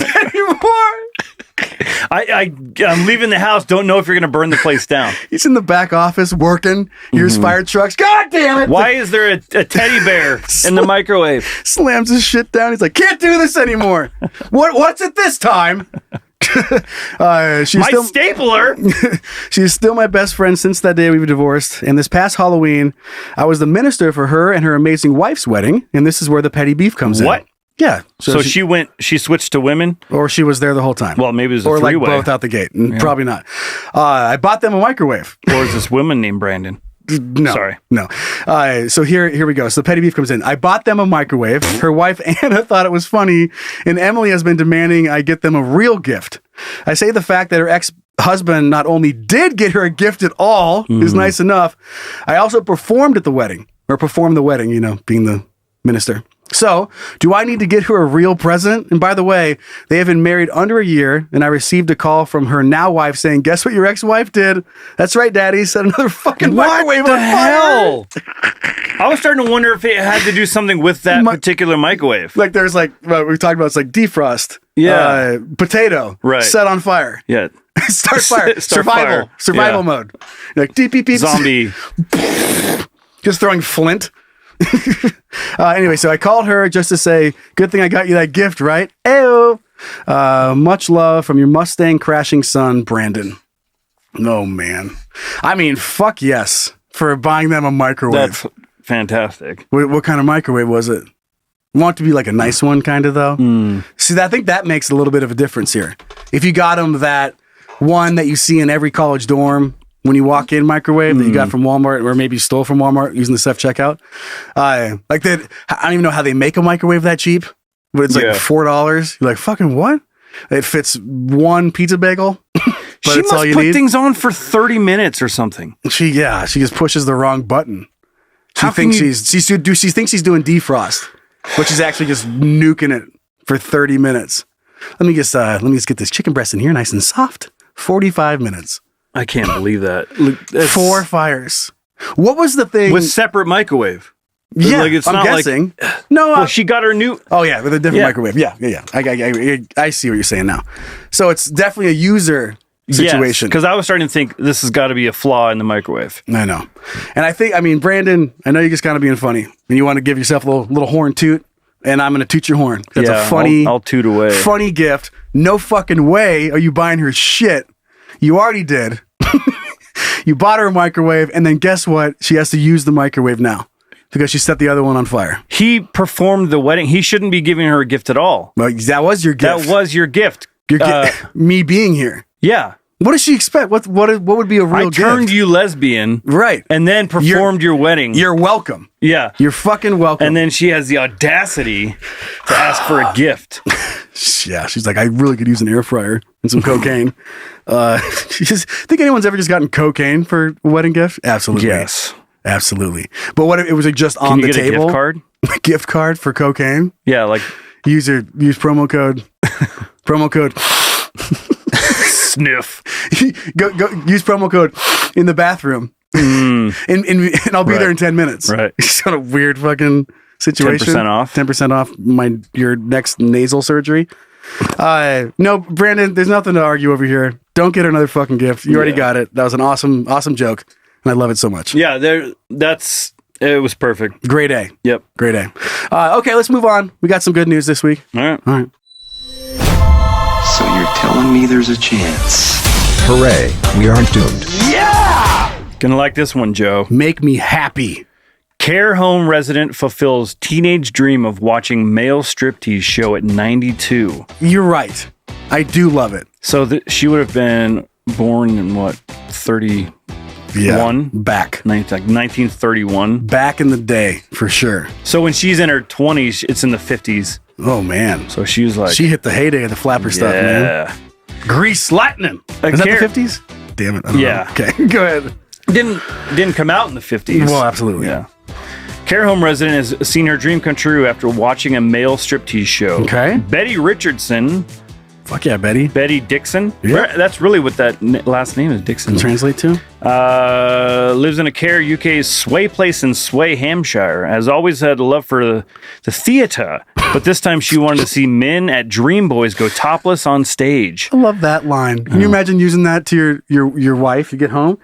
[SPEAKER 2] I'm leaving the house. Don't know if you're going to burn the place down.
[SPEAKER 3] He's in the back office working. Here's fire trucks. God damn it!
[SPEAKER 2] Why is there a teddy bear in the microwave?
[SPEAKER 3] Slams his shit down. He's like, can't do this anymore. What's it this time? She's
[SPEAKER 2] stapler.
[SPEAKER 3] She's still my best friend since that day we've divorced. And this past Halloween, I was the minister for her and her amazing wife's wedding. And this is where the petty beef comes in.
[SPEAKER 2] What?
[SPEAKER 3] Yeah.
[SPEAKER 2] So she switched to women?
[SPEAKER 3] Or she was there the whole time.
[SPEAKER 2] Well, maybe it was a
[SPEAKER 3] or like
[SPEAKER 2] three-way.
[SPEAKER 3] both out the gate. Probably not. I bought them a microwave.
[SPEAKER 2] Or is this woman named Brandon?
[SPEAKER 3] No.
[SPEAKER 2] Sorry.
[SPEAKER 3] No. So here we go. So the petty beef comes in. I bought them a microwave. Her wife, Anna, thought it was funny. And Emily has been demanding I get them a real gift. I say the fact that her ex-husband not only did get her a gift at all is nice enough. I also performed at the wedding. Or performed the wedding, being the minister. So, do I need to get her a real present? And by the way, they have been married under a year, and I received a call from her now wife saying, guess what your ex-wife did? That's right, Daddy, set another fucking microwave on
[SPEAKER 2] hell? I was starting to wonder if it had to do something with that particular microwave.
[SPEAKER 3] Like there's we talked about, it's like defrost.
[SPEAKER 2] Yeah.
[SPEAKER 3] Potato.
[SPEAKER 2] Right.
[SPEAKER 3] Set on fire.
[SPEAKER 2] Yeah.
[SPEAKER 3] Start fire. Survival mode. Like deep, beep, beep.
[SPEAKER 2] Zombie.
[SPEAKER 3] Just throwing flint. Anyway, so I called her just to say, good thing I got you that gift, right? Ayo. Much love from your Mustang crashing son, Brandon. Oh, man. I mean, fuck yes for buying them a microwave.
[SPEAKER 2] That's fantastic.
[SPEAKER 3] What kind of microwave was it? Want it to be like a nice one, kind of, though? See, I think that makes a little bit of a difference here. If you got them that one that you see in every college dorm, when you walk in, microwave that you got from Walmart, or maybe you stole from Walmart using the self-checkout. Like that, I don't even know how they make a microwave that cheap, but it's like $4. You're like, fucking what? It fits one pizza bagel. But
[SPEAKER 2] she
[SPEAKER 3] it's
[SPEAKER 2] must
[SPEAKER 3] all you
[SPEAKER 2] put
[SPEAKER 3] need.
[SPEAKER 2] things on for 30 minutes or something.
[SPEAKER 3] She just pushes the wrong button. She thinks she's doing defrost, but she's actually just nuking it for 30 minutes. Let me just get this chicken breast in here, nice and soft. 45 minutes.
[SPEAKER 2] I can't believe that.
[SPEAKER 3] 4 fires. What was the thing?
[SPEAKER 2] With separate microwave.
[SPEAKER 3] Yeah,
[SPEAKER 2] like, it's
[SPEAKER 3] I'm
[SPEAKER 2] not
[SPEAKER 3] guessing.
[SPEAKER 2] Like,
[SPEAKER 3] no,
[SPEAKER 2] well, she got her new.
[SPEAKER 3] Oh yeah, with a different microwave. Yeah. I see what you're saying now. So it's definitely a user situation.
[SPEAKER 2] Because I was starting to think this has got to be a flaw in the microwave.
[SPEAKER 3] I know, and Brandon, I know you're just kind of being funny, and you want to give yourself a little horn toot, and I'm going to toot your horn. That's a funny.
[SPEAKER 2] I'll toot away.
[SPEAKER 3] Funny gift. No fucking way are you buying her shit. You already did. You bought her a microwave, and then guess what? She has to use the microwave now because she set the other one on fire.
[SPEAKER 2] He performed the wedding. He shouldn't be giving her a gift at all.
[SPEAKER 3] Well, that was your gift.
[SPEAKER 2] That was your gift.
[SPEAKER 3] Me being here.
[SPEAKER 2] Yeah.
[SPEAKER 3] What does she expect? What would be a real gift?
[SPEAKER 2] I turned you lesbian.
[SPEAKER 3] Right.
[SPEAKER 2] And then performed your wedding.
[SPEAKER 3] You're welcome.
[SPEAKER 2] Yeah.
[SPEAKER 3] You're fucking welcome.
[SPEAKER 2] And then she has the audacity to ask for a gift.
[SPEAKER 3] Yeah, she's like, I really could use an air fryer and some cocaine. Think anyone's ever just gotten cocaine for a wedding gift? Absolutely.
[SPEAKER 2] Yes.
[SPEAKER 3] Absolutely. But what if it was like just on the table?
[SPEAKER 2] A gift card?
[SPEAKER 3] A gift card for cocaine?
[SPEAKER 2] Yeah, like
[SPEAKER 3] use promo code
[SPEAKER 2] sniff.
[SPEAKER 3] go use promo code in the bathroom. And I'll be there in 10 minutes.
[SPEAKER 2] Right.
[SPEAKER 3] It's kind of weird fucking situation.
[SPEAKER 2] 10% off.
[SPEAKER 3] 10% off your next nasal surgery. No, Brandon, there's nothing to argue over here. Don't get her another fucking gift. You already got it. That was an awesome joke, and I love it so much.
[SPEAKER 2] Yeah, it was perfect.
[SPEAKER 3] Grade A.
[SPEAKER 2] Yep.
[SPEAKER 3] Grade A. Okay, let's move on. We got some good news this week.
[SPEAKER 2] All right.
[SPEAKER 11] So you're telling me there's a chance?
[SPEAKER 12] Hooray, we aren't doomed.
[SPEAKER 2] Yeah! Gonna like this one, Joe.
[SPEAKER 3] Make me happy.
[SPEAKER 2] Care home resident fulfills teenage dream of watching male striptease show at 92.
[SPEAKER 3] You're right. I do love it.
[SPEAKER 2] So she would have been born in what, 31?
[SPEAKER 3] Back.
[SPEAKER 2] Like 1931.
[SPEAKER 3] Back in the day, for sure.
[SPEAKER 2] So when she's in her 20s, it's in the 50s.
[SPEAKER 3] Oh, man.
[SPEAKER 2] So she was like...
[SPEAKER 3] She hit the heyday of the flapper stuff, man. Grease lightning. Is that the 50s? Damn it. I don't know. Okay, go ahead.
[SPEAKER 2] Didn't come out in the 50s.
[SPEAKER 3] Well, absolutely.
[SPEAKER 2] Yeah. Care home resident has seen her dream come true after watching a male striptease show.
[SPEAKER 3] Okay.
[SPEAKER 2] Betty Richardson.
[SPEAKER 3] Fuck yeah, Betty.
[SPEAKER 2] Betty Dixon.
[SPEAKER 3] Yeah.
[SPEAKER 2] That's really what that last name is, Dixon.
[SPEAKER 3] Translate to?
[SPEAKER 2] Lives in a Care UK's Sway Place in Sway, Hampshire. Has always had a love for the theatre, but this time she wanted to see men at Dreamboys go topless on stage.
[SPEAKER 3] I love that line. Can you imagine using that to your wife? You get home.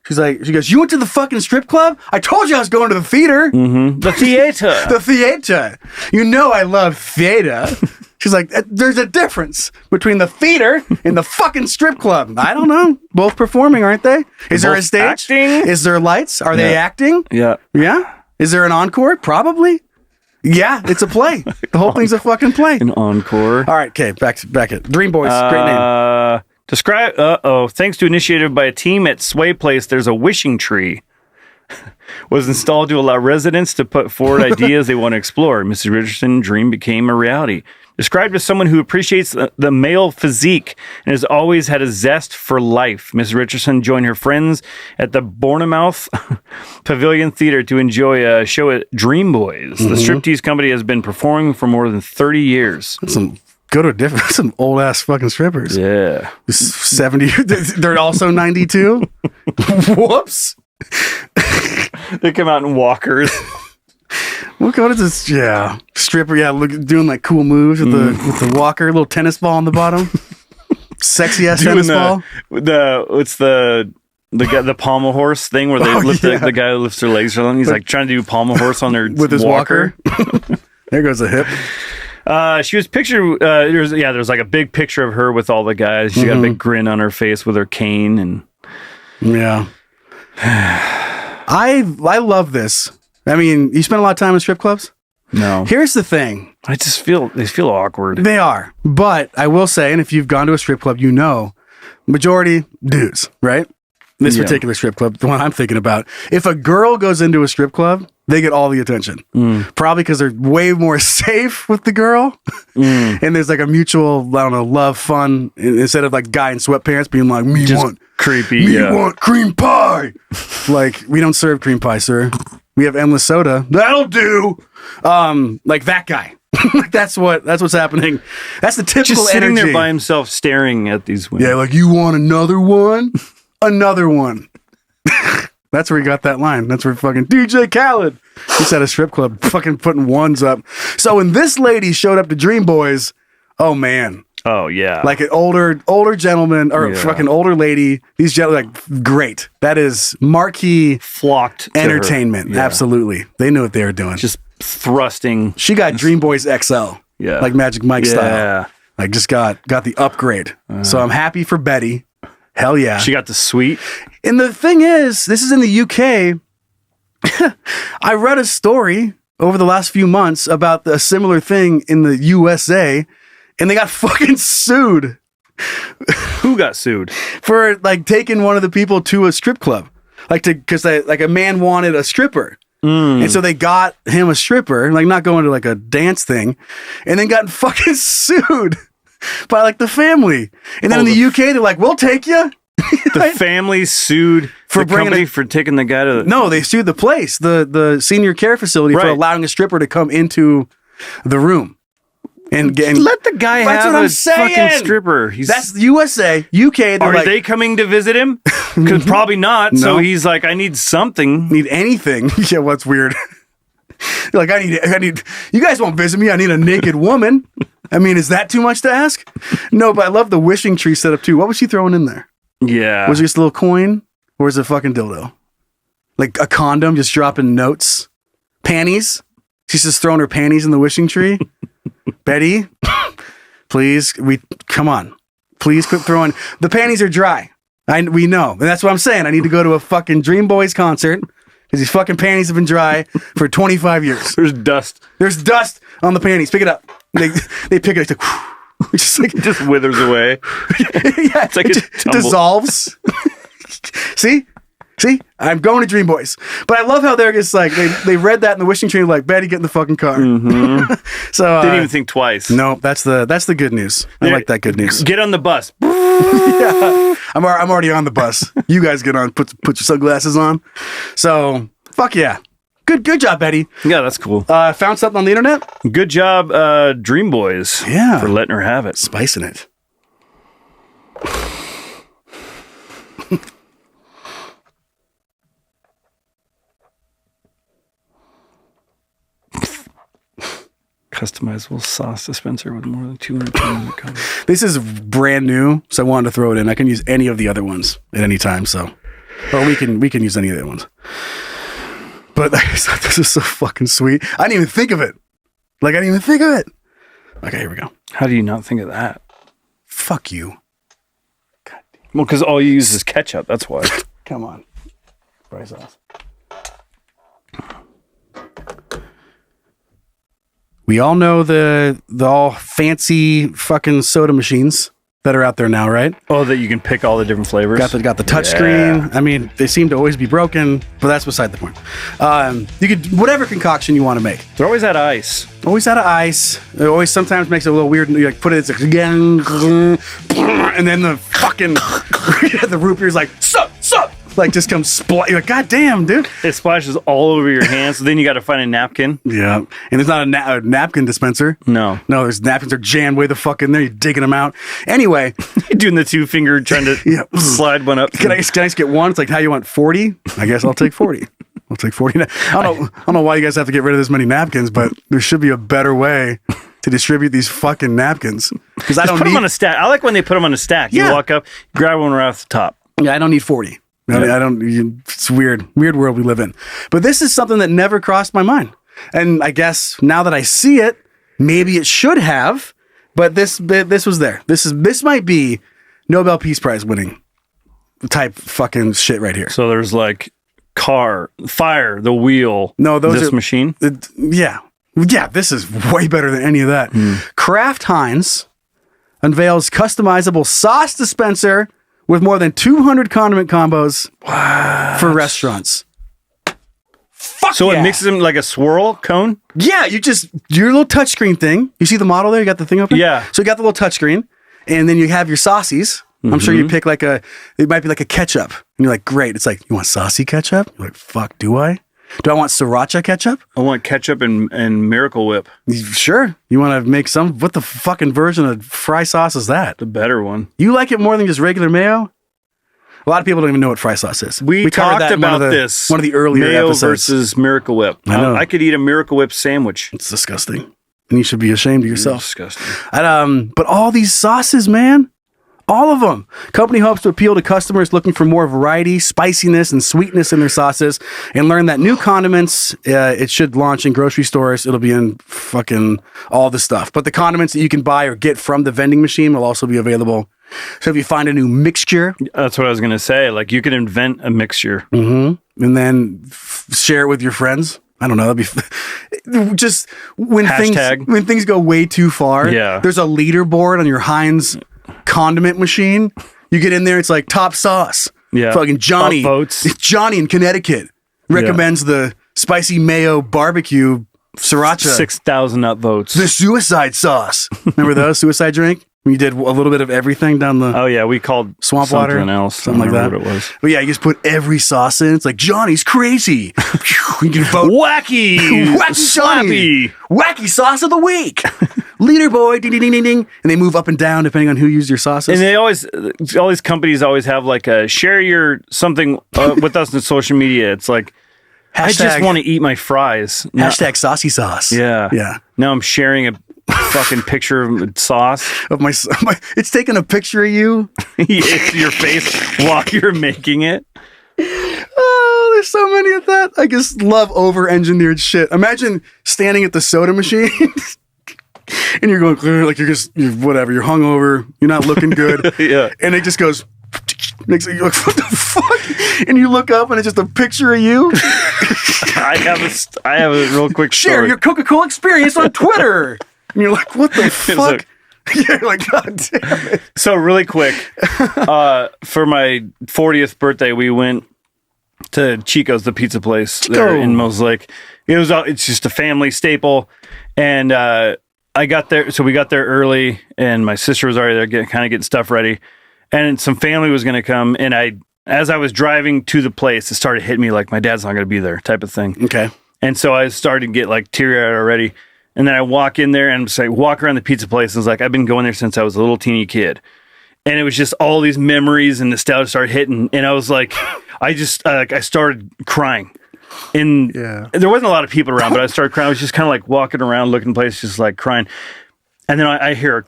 [SPEAKER 3] She goes, you went to the fucking strip club? I told you I was going to the theater.
[SPEAKER 2] Mm-hmm. The theater.
[SPEAKER 3] The theater. You know I love theater. She's like, there's a difference between the theater and the fucking strip club. I don't know. Both performing, aren't they? Is there a stage?
[SPEAKER 2] Acting?
[SPEAKER 3] Is there lights? Are they acting?
[SPEAKER 2] Yeah.
[SPEAKER 3] Yeah? Is there an encore? Probably. Yeah, it's a play. The whole thing's a fucking play.
[SPEAKER 2] An encore.
[SPEAKER 3] All right, okay, back at Dreamboys. Great name.
[SPEAKER 2] Thanks to initiated by a team at Sway Place, there's a wishing tree. Was installed to allow residents to put forward ideas they want to explore. Mrs. Richardson's dream became a reality. Described as someone who appreciates the male physique and has always had a zest for life, Mrs. Richardson joined her friends at the Bournemouth Pavilion Theater to enjoy a show at Dreamboys. The striptease company has been performing for more than 30 years.
[SPEAKER 3] Some old ass fucking strippers.
[SPEAKER 2] Yeah.
[SPEAKER 3] 70. They're also 92. Whoops.
[SPEAKER 2] They come out in walkers.
[SPEAKER 3] What is this? Yeah, stripper. Yeah, doing like cool moves with the walker, little tennis ball on the bottom. Sexy ass tennis ball.
[SPEAKER 2] The pommel horse thing where they lift the guy who lifts their legs or something. He's like trying to do pommel horse on their
[SPEAKER 3] with his walker. There goes the hip.
[SPEAKER 2] She was pictured. There's like a big picture of her with all the guys. She got a big grin on her face with her cane and.
[SPEAKER 3] Yeah. I love this. I mean, you spend a lot of time in strip clubs?
[SPEAKER 2] No.
[SPEAKER 3] Here's the thing.
[SPEAKER 2] They feel awkward.
[SPEAKER 3] They are. But I will say, and if you've gone to a strip club, you know, majority dudes, right? This particular strip club, the one I'm thinking about. If a girl goes into a strip club, they get all the attention. Probably because they're way more safe with the girl. And there's like a mutual, I don't know, love, fun, instead of like guy in sweatpants being like, want
[SPEAKER 2] creepy.
[SPEAKER 3] Want cream pie. Like, we don't serve cream pie, sir. We have endless soda. That'll do. Like that guy. Like that's what's happening. That's the typical
[SPEAKER 2] just sitting
[SPEAKER 3] energy.
[SPEAKER 2] there by himself staring at these women.
[SPEAKER 3] Yeah, like, you want another one? Another one. That's where he got that line. That's where fucking DJ Khaled. He's at a strip club fucking putting ones up. So when this lady showed up to Dreamboys, oh man.
[SPEAKER 2] Oh yeah.
[SPEAKER 3] Like an older gentleman or fucking older lady. These gentlemen, like, great. That is marquee
[SPEAKER 2] flocked
[SPEAKER 3] entertainment. Yeah. Absolutely. They knew what they were doing.
[SPEAKER 2] Just thrusting.
[SPEAKER 3] She got Dreamboys XL. Yeah. Like Magic Mike style. Like just got the upgrade. So I'm happy for Betty. Hell yeah.
[SPEAKER 2] She got the suite.
[SPEAKER 3] And the thing is, this is in the UK. I read a story over the last few months about a similar thing in the USA, and they got fucking sued.
[SPEAKER 2] Who got sued?
[SPEAKER 3] For like taking one of the people to a strip club. Because a man wanted a stripper. And so they got him a stripper, like not going to like a dance thing, and then got fucking sued by like the family. And then in the UK, they're like, we'll take you.
[SPEAKER 2] The family sued for the company for taking the guy to
[SPEAKER 3] No, they sued the place, the senior care facility, for allowing a stripper to come into the room. And
[SPEAKER 2] let the guy have a fucking stripper.
[SPEAKER 3] That's USA, UK.
[SPEAKER 2] Are they coming to visit him? Because probably not. No. So he's like, I need something.
[SPEAKER 3] Need anything. Yeah, what's weird? Like, I need. You guys won't visit me. I need a naked woman. I mean, is that too much to ask? No, but I love the wishing tree setup too. What was she throwing in there?
[SPEAKER 2] Yeah.
[SPEAKER 3] Was it just a little coin, or was it a fucking dildo? Like a condom, just dropping notes, panties. She's just throwing her panties in the wishing tree. Betty, please, come on. Please quit throwing. The panties are dry. We know. And that's what I'm saying. I need to go to a fucking Dreamboys concert, because these fucking panties have been dry for 25 years.
[SPEAKER 2] There's dust.
[SPEAKER 3] There's dust on the panties. Pick it up. They pick it. It's like,
[SPEAKER 2] It just withers away.
[SPEAKER 3] Yeah,
[SPEAKER 2] It's like
[SPEAKER 3] it
[SPEAKER 2] it
[SPEAKER 3] just dissolves. See, I'm going to Dreamboys, but I love how they're just like they read that in the wishing tree, like Betty, get in the fucking car.
[SPEAKER 2] Mm-hmm.
[SPEAKER 3] So
[SPEAKER 2] didn't even think twice.
[SPEAKER 3] No, that's the good news. I like that good news.
[SPEAKER 2] Get on the bus.
[SPEAKER 3] Yeah, I'm already on the bus. You guys get on. Put your sunglasses on. So fuck yeah. Good job, Betty.
[SPEAKER 2] Yeah, that's cool.
[SPEAKER 3] Found something on the internet?
[SPEAKER 2] Good job, Dreamboys.
[SPEAKER 3] Yeah.
[SPEAKER 2] For letting her have it.
[SPEAKER 3] Spicing it.
[SPEAKER 2] Customizable sauce dispenser with more than 200 combos.
[SPEAKER 3] This is brand new, so I wanted to throw it in. I can use any of the other ones at any time, or we can use any of the other ones. But this is so fucking sweet. I didn't even think of it. Okay, here we go.
[SPEAKER 2] How do you not think of that?
[SPEAKER 3] Fuck you.
[SPEAKER 2] Well, because all you use is ketchup. That's why.
[SPEAKER 3] Come on. Fry sauce. We all know the all fancy fucking soda machines that are out there now, right?
[SPEAKER 2] Oh, that you can pick all the different flavors.
[SPEAKER 3] Got the touch screen. I mean, they seem to always be broken, but that's beside the point. You could whatever concoction you want to make.
[SPEAKER 2] They're always out of ice.
[SPEAKER 3] Always out of ice. It always sometimes makes it a little weird. You like put it, it's like again, and then the fucking the root beer's like sup. Like just comes you're like, God damn, dude.
[SPEAKER 2] It splashes all over your hands, so then you got to find a napkin.
[SPEAKER 3] Yeah. And there's not a napkin dispenser.
[SPEAKER 2] No,
[SPEAKER 3] there's napkins are jammed way the fuck in there. You're digging them out. Anyway.
[SPEAKER 2] You're doing the 2-finger trying to slide one up.
[SPEAKER 3] Can I just get one? It's like, how you want 40? I guess I'll take 40. I'll take 40. I don't know why you guys have to get rid of this many napkins, but there should be a better way to distribute these fucking napkins. Because I don't
[SPEAKER 2] put them on a stack. I like when they put them on a stack. You walk up, grab one right off the top.
[SPEAKER 3] Yeah, I don't need 40. I don't. It's weird world we live in. But this is something that never crossed my mind, and I guess now that I see it, maybe it should have. But this was there. This might be Nobel Peace Prize winning type fucking shit right here.
[SPEAKER 2] So there's like fire, the wheel.
[SPEAKER 3] No, those
[SPEAKER 2] machine.
[SPEAKER 3] Yeah. This is way better than any of that. Kraft Heinz unveils customizable sauce dispenser with more than 200 condiment combos for restaurants.
[SPEAKER 2] So it mixes them like a swirl cone?
[SPEAKER 3] Yeah, your little touchscreen thing. You see the model there? You got the thing open?
[SPEAKER 2] Yeah.
[SPEAKER 3] So you got the little touchscreen, and then you have your saucies. I'm sure you pick it might be like a ketchup. And you're like, great. It's like, you want saucy ketchup? You're like, fuck, do I? Do I want sriracha ketchup?
[SPEAKER 2] I want ketchup and Miracle Whip.
[SPEAKER 3] Sure. You want to make what the fucking version of fry sauce is that?
[SPEAKER 2] The better one.
[SPEAKER 3] You like it more than just regular mayo? A lot of people don't even know what fry sauce is.
[SPEAKER 2] We talked about this.
[SPEAKER 3] One of the earlier
[SPEAKER 2] mayo
[SPEAKER 3] episodes.
[SPEAKER 2] versus Miracle Whip. I could eat a Miracle Whip sandwich.
[SPEAKER 3] It's disgusting. And you should be ashamed of yourself.
[SPEAKER 2] Disgusting.
[SPEAKER 3] But all these sauces, man. All of them. Company hopes to appeal to customers looking for more variety, spiciness, and sweetness in their sauces, and learn that new condiments, it should launch in grocery stores. It'll be in fucking all the stuff. But the condiments that you can buy or get from the vending machine will also be available. So if you find a new mixture.
[SPEAKER 2] That's what I was going to say. Like, you could invent a mixture.
[SPEAKER 3] Mm-hmm. And then share it with your friends. I don't know. That'd be just when things go way too far.
[SPEAKER 2] Yeah.
[SPEAKER 3] There's a leaderboard on your Heinz condiment machine. You get in there, it's like top sauce.
[SPEAKER 2] Yeah.
[SPEAKER 3] Fucking Johnny.
[SPEAKER 2] Votes.
[SPEAKER 3] Johnny in Connecticut recommends the spicy mayo barbecue sriracha.
[SPEAKER 2] 6,000 upvotes.
[SPEAKER 3] The suicide sauce. Remember those? Suicide drink? You did a little bit of everything down the...
[SPEAKER 2] Oh, yeah. We called
[SPEAKER 3] swamp water.
[SPEAKER 2] Something else.
[SPEAKER 3] Something like that.
[SPEAKER 2] What it was.
[SPEAKER 3] But yeah, you just put every sauce in. It's like, Johnny's crazy. You can vote.
[SPEAKER 2] Wacky.
[SPEAKER 3] Wacky Johnny.
[SPEAKER 2] Slappy.
[SPEAKER 3] Wacky sauce of the week. Leaderboard. Ding, ding, ding, ding, ding. And they move up and down depending on who used your sauces.
[SPEAKER 2] And all these companies always have like a share your something with us in social media. It's like, I just want to eat my fries.
[SPEAKER 3] Hashtag saucy sauce.
[SPEAKER 2] Yeah.
[SPEAKER 3] Yeah.
[SPEAKER 2] Now I'm sharing a fucking picture of sauce.
[SPEAKER 3] Of my it's taking a picture of you.
[SPEAKER 2] It's your face while you're making it.
[SPEAKER 3] Oh, there's so many of that. I just love over-engineered shit. Imagine standing at the soda machine and you're going like you're whatever. You're hungover. You're not looking good.
[SPEAKER 2] Yeah.
[SPEAKER 3] And it just goes Next thing you're like, what the fuck? And you look up and it's just a picture of you.
[SPEAKER 2] I have a real quick
[SPEAKER 3] Share
[SPEAKER 2] story.
[SPEAKER 3] your Coca-Cola experience on Twitter. And you're like, what the fuck? You're like, God damn it.
[SPEAKER 2] So really quick, for my 40th birthday, we went to Chico's, the pizza place there in Mose Lake. It's just a family staple. And I got there, so we got there early, and my sister was already there getting stuff ready. And some family was going to come, and as I was driving to the place, it started hitting me like my dad's not going to be there type of thing.
[SPEAKER 3] Okay.
[SPEAKER 2] And so I started to get like teary-eyed already. And then I walk in there and just walk around the pizza place. And it's like, I've been going there since I was a little teeny kid. And it was just all these memories and nostalgia started hitting. And I was like, I started crying. And there wasn't a lot of people around, but I started crying. I was just kind of like walking around, looking places, just like crying. And then I hear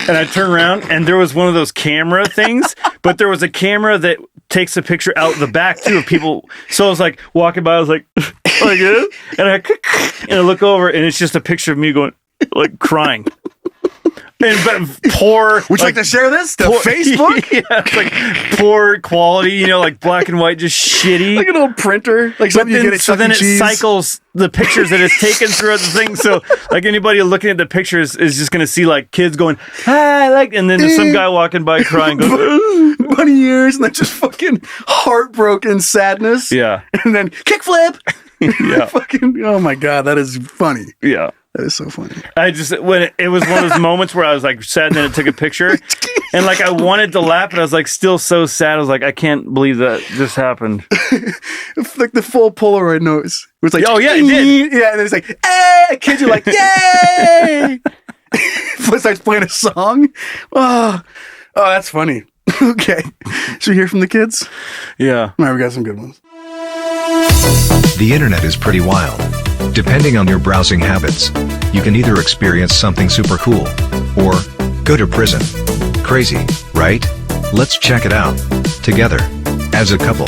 [SPEAKER 2] and I turn around, and there was one of those camera things, but there was a camera that takes a picture out the back too of people. So I was like walking by, I was like this, and I look over, and it's just a picture of me going like crying. And poor.
[SPEAKER 3] Would you like to share this to Facebook?
[SPEAKER 2] Yeah, it's like poor quality, like black and white, just shitty,
[SPEAKER 3] like an old printer, like something you get at Chuck E. Cheese.
[SPEAKER 2] It cycles the pictures that it's taken throughout the thing. So like anybody looking at the pictures is just going to see like kids going, hi, and then there's some guy walking by crying, going,
[SPEAKER 3] bunny ears, and then just fucking heartbroken sadness.
[SPEAKER 2] Yeah,
[SPEAKER 3] and then kickflip.
[SPEAKER 2] Yeah,
[SPEAKER 3] fucking. Oh my God, that is funny.
[SPEAKER 2] Yeah.
[SPEAKER 3] That is so funny.
[SPEAKER 2] When it was one of those moments where I was like sad, and then it took a picture, and like I wanted to laugh, but I was like still so sad. I was like, I can't believe that this happened.
[SPEAKER 3] Like the full Polaroid nose. It was like,
[SPEAKER 2] oh yeah, it did.
[SPEAKER 3] Yeah, and then it's like, hey, kids are like, yay! It starts playing a song. Oh, that's funny. Okay, should we hear from the kids?
[SPEAKER 2] Yeah.
[SPEAKER 3] All right, we got some good ones.
[SPEAKER 12] The internet is pretty wild. Depending on your browsing habits, you can either experience something super cool or go to prison. Crazy, right? Let's check it out together as a couple.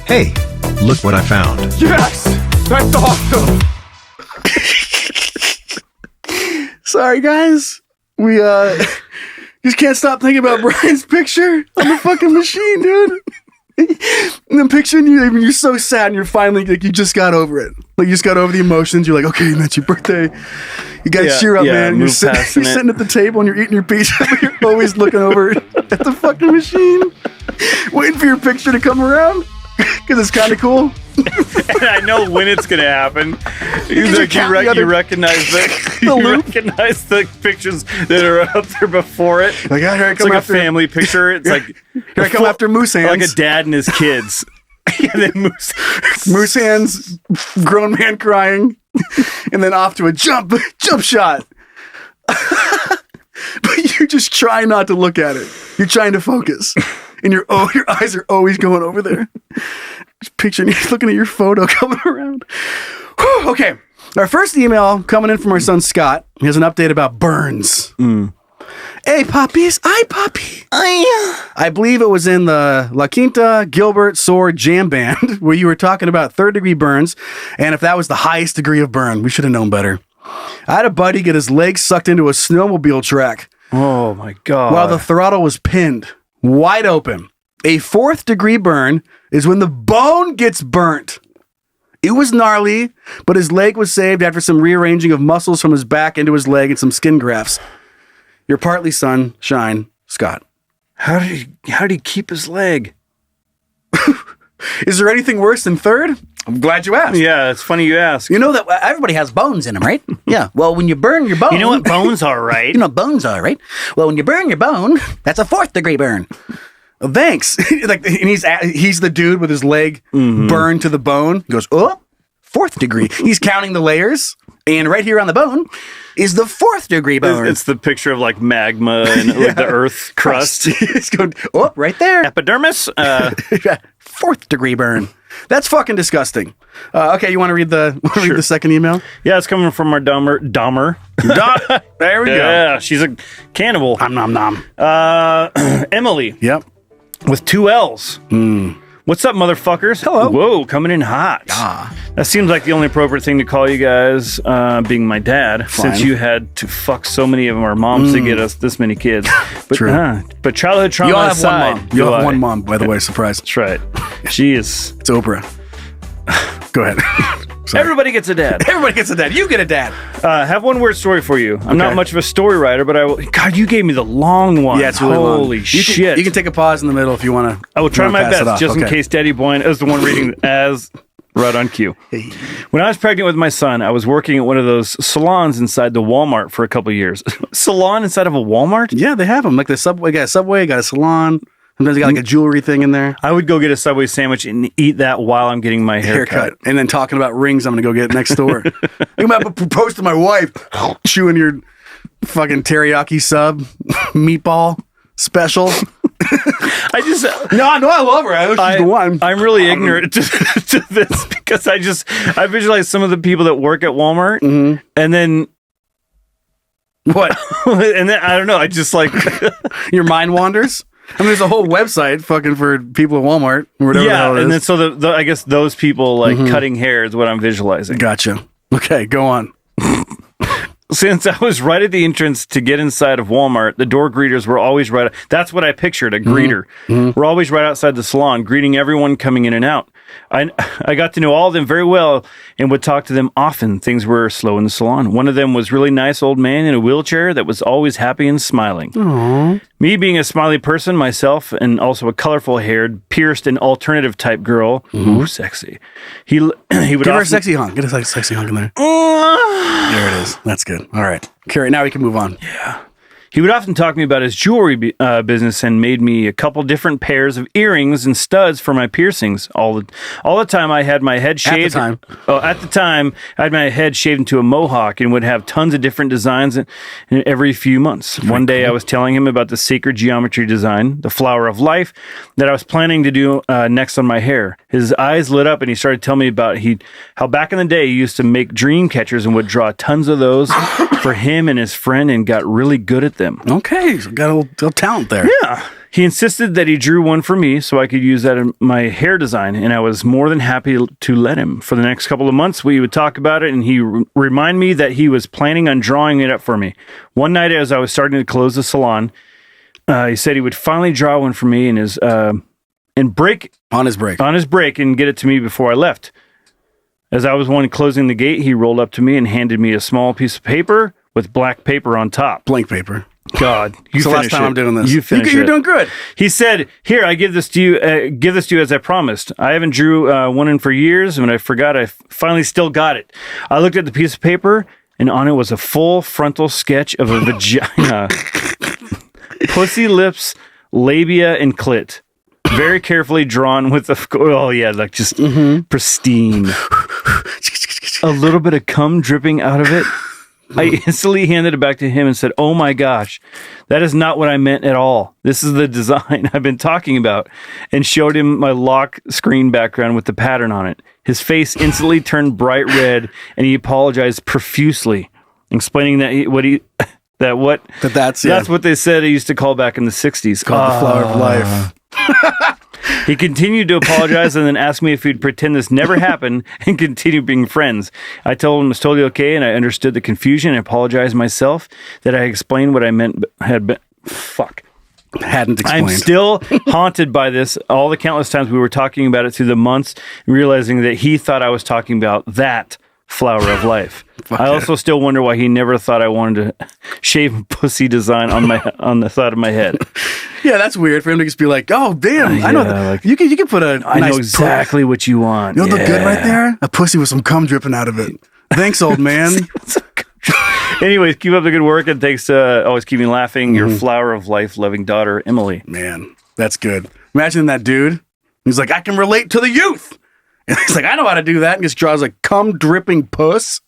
[SPEAKER 12] Hey, look what I found.
[SPEAKER 3] Yes, that's awesome. Sorry, guys. We just can't stop thinking about Brian's picture on the fucking machine, dude. And then picturing you, you're so sad, and you're finally like, you just got over it. Like you just got over the emotions. You're like, okay, that's your birthday. You gotta cheer up, man. You're sitting at the table and you're eating your pizza, but you're always looking over at the fucking machine, waiting for your picture to come around because it's kind of cool.
[SPEAKER 2] And I know when it's gonna happen. You recognize recognize the pictures that are up there before it.
[SPEAKER 3] Like, here I come,
[SPEAKER 2] it's like
[SPEAKER 3] after
[SPEAKER 2] a family picture. It's like
[SPEAKER 3] here I come after Moose Hands,
[SPEAKER 2] like a dad and his kids. And then
[SPEAKER 3] Moose Hands, grown man crying, and then off to a jump shot. But you're just trying not to look at it. You're trying to focus, and your eyes are always going over there. Just picturing, looking at your photo coming around. Whew, okay, our first email coming in from our son Scott. He has an update about burns. Hey, puppies. Hi, puppy. I believe it was in the La Quinta Gilbert Sword Jam Band where you were talking about third-degree burns, and if that was the highest degree of burn, we should have known better. I had a buddy get his legs sucked into a snowmobile track.
[SPEAKER 2] Oh, my God.
[SPEAKER 3] While the throttle was pinned, wide open. A 4th-degree burn is when the bone gets burnt. It was gnarly, but his leg was saved after some rearranging of muscles from his back into his leg and some skin grafts. Your partly son, Shine, Scott.
[SPEAKER 2] How did he keep his leg?
[SPEAKER 3] Is there anything worse than third? I'm glad you asked.
[SPEAKER 2] Yeah, it's funny you ask.
[SPEAKER 13] You know that everybody has bones in them, right? Yeah. Well, when you burn your bone...
[SPEAKER 2] You know what bones are, right?
[SPEAKER 13] You know what bones are, right? Well, when you burn your bone, that's a 4th-degree burn.
[SPEAKER 3] Well, thanks. And he's the dude with his leg burned to the bone. He goes, 4th degree. He's counting the layers. And right here on the bone is the 4th-degree burn.
[SPEAKER 2] It's the picture of like magma and like the earth crust.
[SPEAKER 3] It's going, right there.
[SPEAKER 2] Epidermis.
[SPEAKER 3] 4th-degree burn. That's fucking disgusting. Okay, you want to read read the second email?
[SPEAKER 2] Yeah, it's coming from our Dahmer.
[SPEAKER 3] There we go.
[SPEAKER 2] Yeah, she's a cannibal.
[SPEAKER 3] Nom nom nom.
[SPEAKER 2] Emily.
[SPEAKER 3] Yep.
[SPEAKER 2] With 2 L's. What's up, motherfuckers?
[SPEAKER 3] Hello.
[SPEAKER 2] Whoa, coming in hot.
[SPEAKER 3] Ah.
[SPEAKER 2] That seems like the only appropriate thing to call you guys, being my dad,
[SPEAKER 3] Fine.
[SPEAKER 2] since you had to fuck so many of our moms to get us this many kids. But,
[SPEAKER 3] True.
[SPEAKER 2] But childhood trauma
[SPEAKER 3] You all have
[SPEAKER 2] aside,
[SPEAKER 3] one mom. You all have one mom, by the way. Surprise.
[SPEAKER 2] That's right. She is.
[SPEAKER 3] It's Oprah. Go ahead. Sorry.
[SPEAKER 2] Everybody gets a dad.
[SPEAKER 3] Everybody gets a dad. You get a dad.
[SPEAKER 2] Have one weird story for you. I'm not much of a story writer, but I will. God, you gave me the long one.
[SPEAKER 3] Yeah, it's really long.
[SPEAKER 2] Holy
[SPEAKER 3] You
[SPEAKER 2] shit.
[SPEAKER 3] can take a pause in the middle if you want to.
[SPEAKER 2] I will try my best, just in case Daddy Boyne is the one reading as right on cue.
[SPEAKER 3] Hey.
[SPEAKER 2] When I was pregnant with my son, I was working at one of those salons inside the Walmart for a couple of years. Salon inside of a Walmart?
[SPEAKER 3] Yeah, they have them. Like the Subway, got a Subway, got a salon. Sometimes they got like a jewelry thing in there.
[SPEAKER 2] I would go get a Subway sandwich and eat that while I'm getting my haircut.
[SPEAKER 3] And then talking about rings, I'm going to go get next door. I'm about to propose to my wife. Chewing your fucking teriyaki sub meatball special. No, I love her. I know she's the one.
[SPEAKER 2] I'm really ignorant to this because I visualize some of the people that work at Walmart and then
[SPEAKER 3] what?
[SPEAKER 2] And then I don't know. I just like
[SPEAKER 3] your mind wanders. I mean, there's a whole website fucking for people at Walmart or whatever the hell it is.
[SPEAKER 2] And then so I guess those people like cutting hair is what I'm visualizing.
[SPEAKER 3] Gotcha. Okay, go on.
[SPEAKER 2] Since I was right at the entrance to get inside of Walmart, the door greeters were always right. That's what I pictured, a greeter. We're always right outside the salon, greeting everyone coming in and out. I got to know all of them very well and would talk to them often. Things were slow in the salon. One of them was a really nice old man in a wheelchair that was always happy and smiling.
[SPEAKER 3] Aww.
[SPEAKER 2] Me being a smiley person myself and also a colorful-haired, pierced and alternative type girl. Ooh, sexy. He would
[SPEAKER 3] give her a sexy honk. Get a sexy honk in there. There it is. That's good. All right. Carrie, now we can move on.
[SPEAKER 2] Yeah. He would often talk to me about his jewelry business and made me a couple different pairs of earrings and studs for my piercings. All the time I had my head shaved. At the time, I had my head shaved into a mohawk and would have tons of different designs every few months. One day I was telling him about the sacred geometry design, the flower of life, that I was planning to do next on my hair. His eyes lit up and he started telling me about how back in the day he used to make dream catchers and would draw tons of those for him and his friend and got really good at them.
[SPEAKER 3] Okay, so got a little talent there.
[SPEAKER 2] Yeah. He insisted that he drew one for me so I could use that in my hair design, and I was more than happy to let him. For the next couple of months, we would talk about it, and he remind me that he was planning on drawing it up for me. One night, as I was starting to close the salon, he said he would finally draw one for me on his break and get it to me before I left. As I was one closing the gate, he rolled up to me and handed me a small piece of paper with black paper on top.
[SPEAKER 3] Blank paper.
[SPEAKER 2] God,
[SPEAKER 3] it's the last time I'm doing this.
[SPEAKER 2] You finish
[SPEAKER 3] You're doing good.
[SPEAKER 2] He said, "Here, I give this to you. Give this to you as I promised. I haven't drew one in for years, and when I forgot, I finally still got it. I looked at the piece of paper, and on it was a full frontal sketch of a vagina, pussy, lips, labia, and clit, very carefully drawn with just pristine. A little bit of cum dripping out of it." I instantly handed it back to him and said, "Oh my gosh, that is not what I meant at all. This is the design I've been talking about," and showed him my lock screen background with the pattern on it. His face instantly turned bright red and he apologized profusely, explaining that's what they said he used to call back in the 60s.
[SPEAKER 3] Called the flower of life.
[SPEAKER 2] He continued to apologize and then asked me if he'd pretend this never happened and continue being friends. I told him it was totally okay and I understood the confusion and apologized myself that I explained what I meant hadn't explained. I'm still haunted by this, all the countless times we were talking about it through the months, realizing that he thought I was talking about that flower of life. I also still wonder why he never thought I wanted to shave a pussy design on the side of my head.
[SPEAKER 3] Yeah, that's weird for him to just be like, "Oh, damn, I know that. Like, you can put a
[SPEAKER 2] I know exactly what you want.
[SPEAKER 3] You know, look good right there? A pussy with some cum dripping out of it. Thanks, old man."
[SPEAKER 2] Anyways, keep up the good work, and thanks to always keep me laughing. Your flower of life loving daughter, Emily.
[SPEAKER 3] Man, that's good. Imagine that dude. He's like, "I can relate to the youth." And he's like, "I know how to do that." And just draws like cum dripping puss.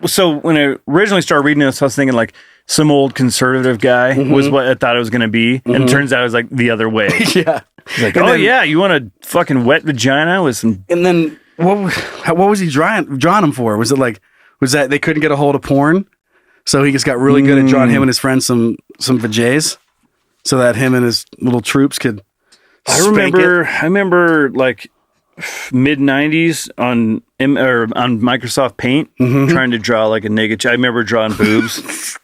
[SPEAKER 2] So when I originally started reading this, I was thinking like some old conservative guy was what I thought it was going to be. And it turns out it was like the other way.
[SPEAKER 3] Yeah.
[SPEAKER 2] Like, you want a fucking wet vagina with some...
[SPEAKER 3] And then what was he drawing them for? Was that they couldn't get a hold of porn? So he just got really good at drawing him and his friends some vajays so that him and his little troops could
[SPEAKER 2] I remember like mid 90s on Microsoft Paint trying to draw like a naked. I remember drawing boobs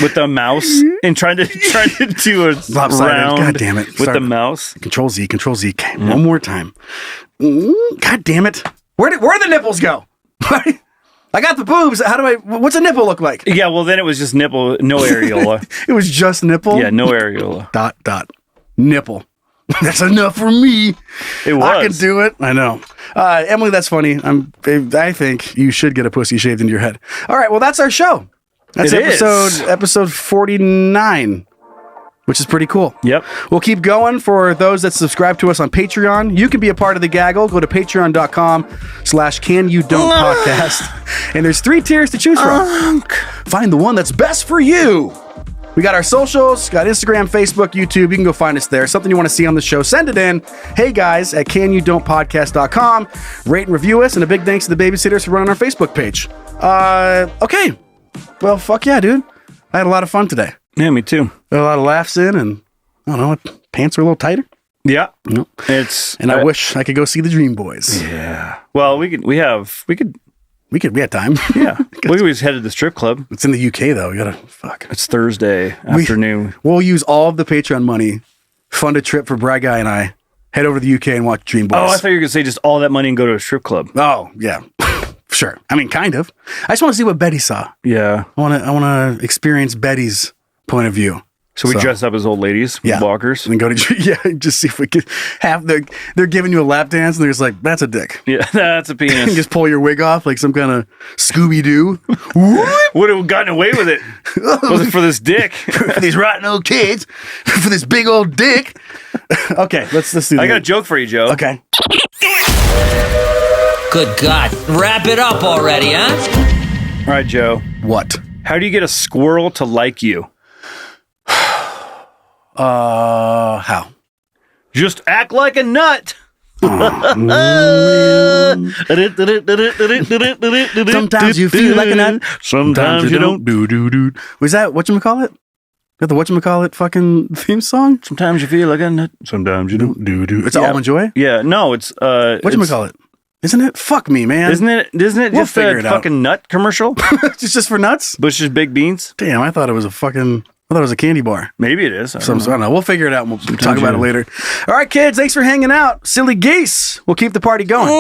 [SPEAKER 2] with the mouse and trying to do a round.
[SPEAKER 3] God damn it!
[SPEAKER 2] With the mouse.
[SPEAKER 3] Control Z. Okay, one more time. God damn it! Where the nipples go? I got the boobs. What's a nipple look like?
[SPEAKER 2] Yeah, well then it was just nipple, no areola.
[SPEAKER 3] It was just nipple?
[SPEAKER 2] Yeah, no areola.
[SPEAKER 3] Dot. Nipple. That's enough for me.
[SPEAKER 2] It was.
[SPEAKER 3] I can do it. I know. Emily, that's funny. I think you should get a pussy shaved into your head. All right, well, that's our show. That's episode 49, which is pretty cool.
[SPEAKER 2] Yep.
[SPEAKER 3] We'll keep going. For those that subscribe to us on Patreon, you can be a part of the gaggle. Go to patreon.com/canyoudon'tpodcast. And there's 3 tiers to choose from. Find the one that's best for you. We got our socials, got Instagram, Facebook, YouTube. You can go find us there. Something you want to see on the show, send it in. Hey guys at canyoudon'tpodcast.com. Rate and review us. And a big thanks to the babysitters for running our Facebook page. Okay. Well, fuck yeah, dude. I had a lot of fun today.
[SPEAKER 2] Yeah, me too.
[SPEAKER 3] Got a lot of laughs in, and I don't know, pants are a little tighter.
[SPEAKER 2] Yeah.
[SPEAKER 3] No. I wish I could go see the Dreamboys.
[SPEAKER 2] Yeah. Well, we had time.
[SPEAKER 3] Yeah.
[SPEAKER 2] We always headed to the strip club.
[SPEAKER 3] It's in the UK though. We gotta
[SPEAKER 2] It's Thursday afternoon.
[SPEAKER 3] We'll use all of the Patreon money, fund a trip for Brad Guy and I, head over to the UK and watch Dreamboys.
[SPEAKER 2] Oh, I thought you were gonna say just all that money and go to a strip club.
[SPEAKER 3] Oh, yeah. Sure. I mean, kind of. I just want to see what Betty saw.
[SPEAKER 2] Yeah.
[SPEAKER 3] I want to experience Betty's point of view.
[SPEAKER 2] So we dress up as old ladies with walkers
[SPEAKER 3] and go to just see if we could have they're giving you a lap dance and they're just like, that's a dick.
[SPEAKER 2] Yeah, that's a penis.
[SPEAKER 3] And just pull your wig off like some kind of Scooby-Doo.
[SPEAKER 2] Would have gotten away with it. Was it for this dick?
[SPEAKER 3] For these rotten old kids. For this big old dick. Okay, let's do that.
[SPEAKER 2] I got a joke for you, Joe.
[SPEAKER 3] Okay.
[SPEAKER 4] Good God. Wrap it up already, huh?
[SPEAKER 2] All right, Joe.
[SPEAKER 3] What?
[SPEAKER 2] How do you get a squirrel to like you?
[SPEAKER 3] How?
[SPEAKER 2] Just act like a nut.
[SPEAKER 3] Sometimes you feel like a nut.
[SPEAKER 2] Sometimes you don't.
[SPEAKER 3] Was that whatchamacallit? Got the whatchamacallit fucking theme song?
[SPEAKER 2] Sometimes you feel like a nut. Sometimes you don't.
[SPEAKER 3] It's Almond Joy?
[SPEAKER 2] Yeah, no, it's
[SPEAKER 3] whatchamacallit? Isn't it? Fuck me, man.
[SPEAKER 2] Isn't it just a fucking nut commercial?
[SPEAKER 3] It's just for nuts?
[SPEAKER 2] Bush's Big Beans?
[SPEAKER 3] Damn, I thought it was a candy bar.
[SPEAKER 2] Maybe it is. I don't
[SPEAKER 3] know. We'll figure it out and we'll talk about it later. All right, kids, thanks for hanging out. Silly geese. We'll keep the party going.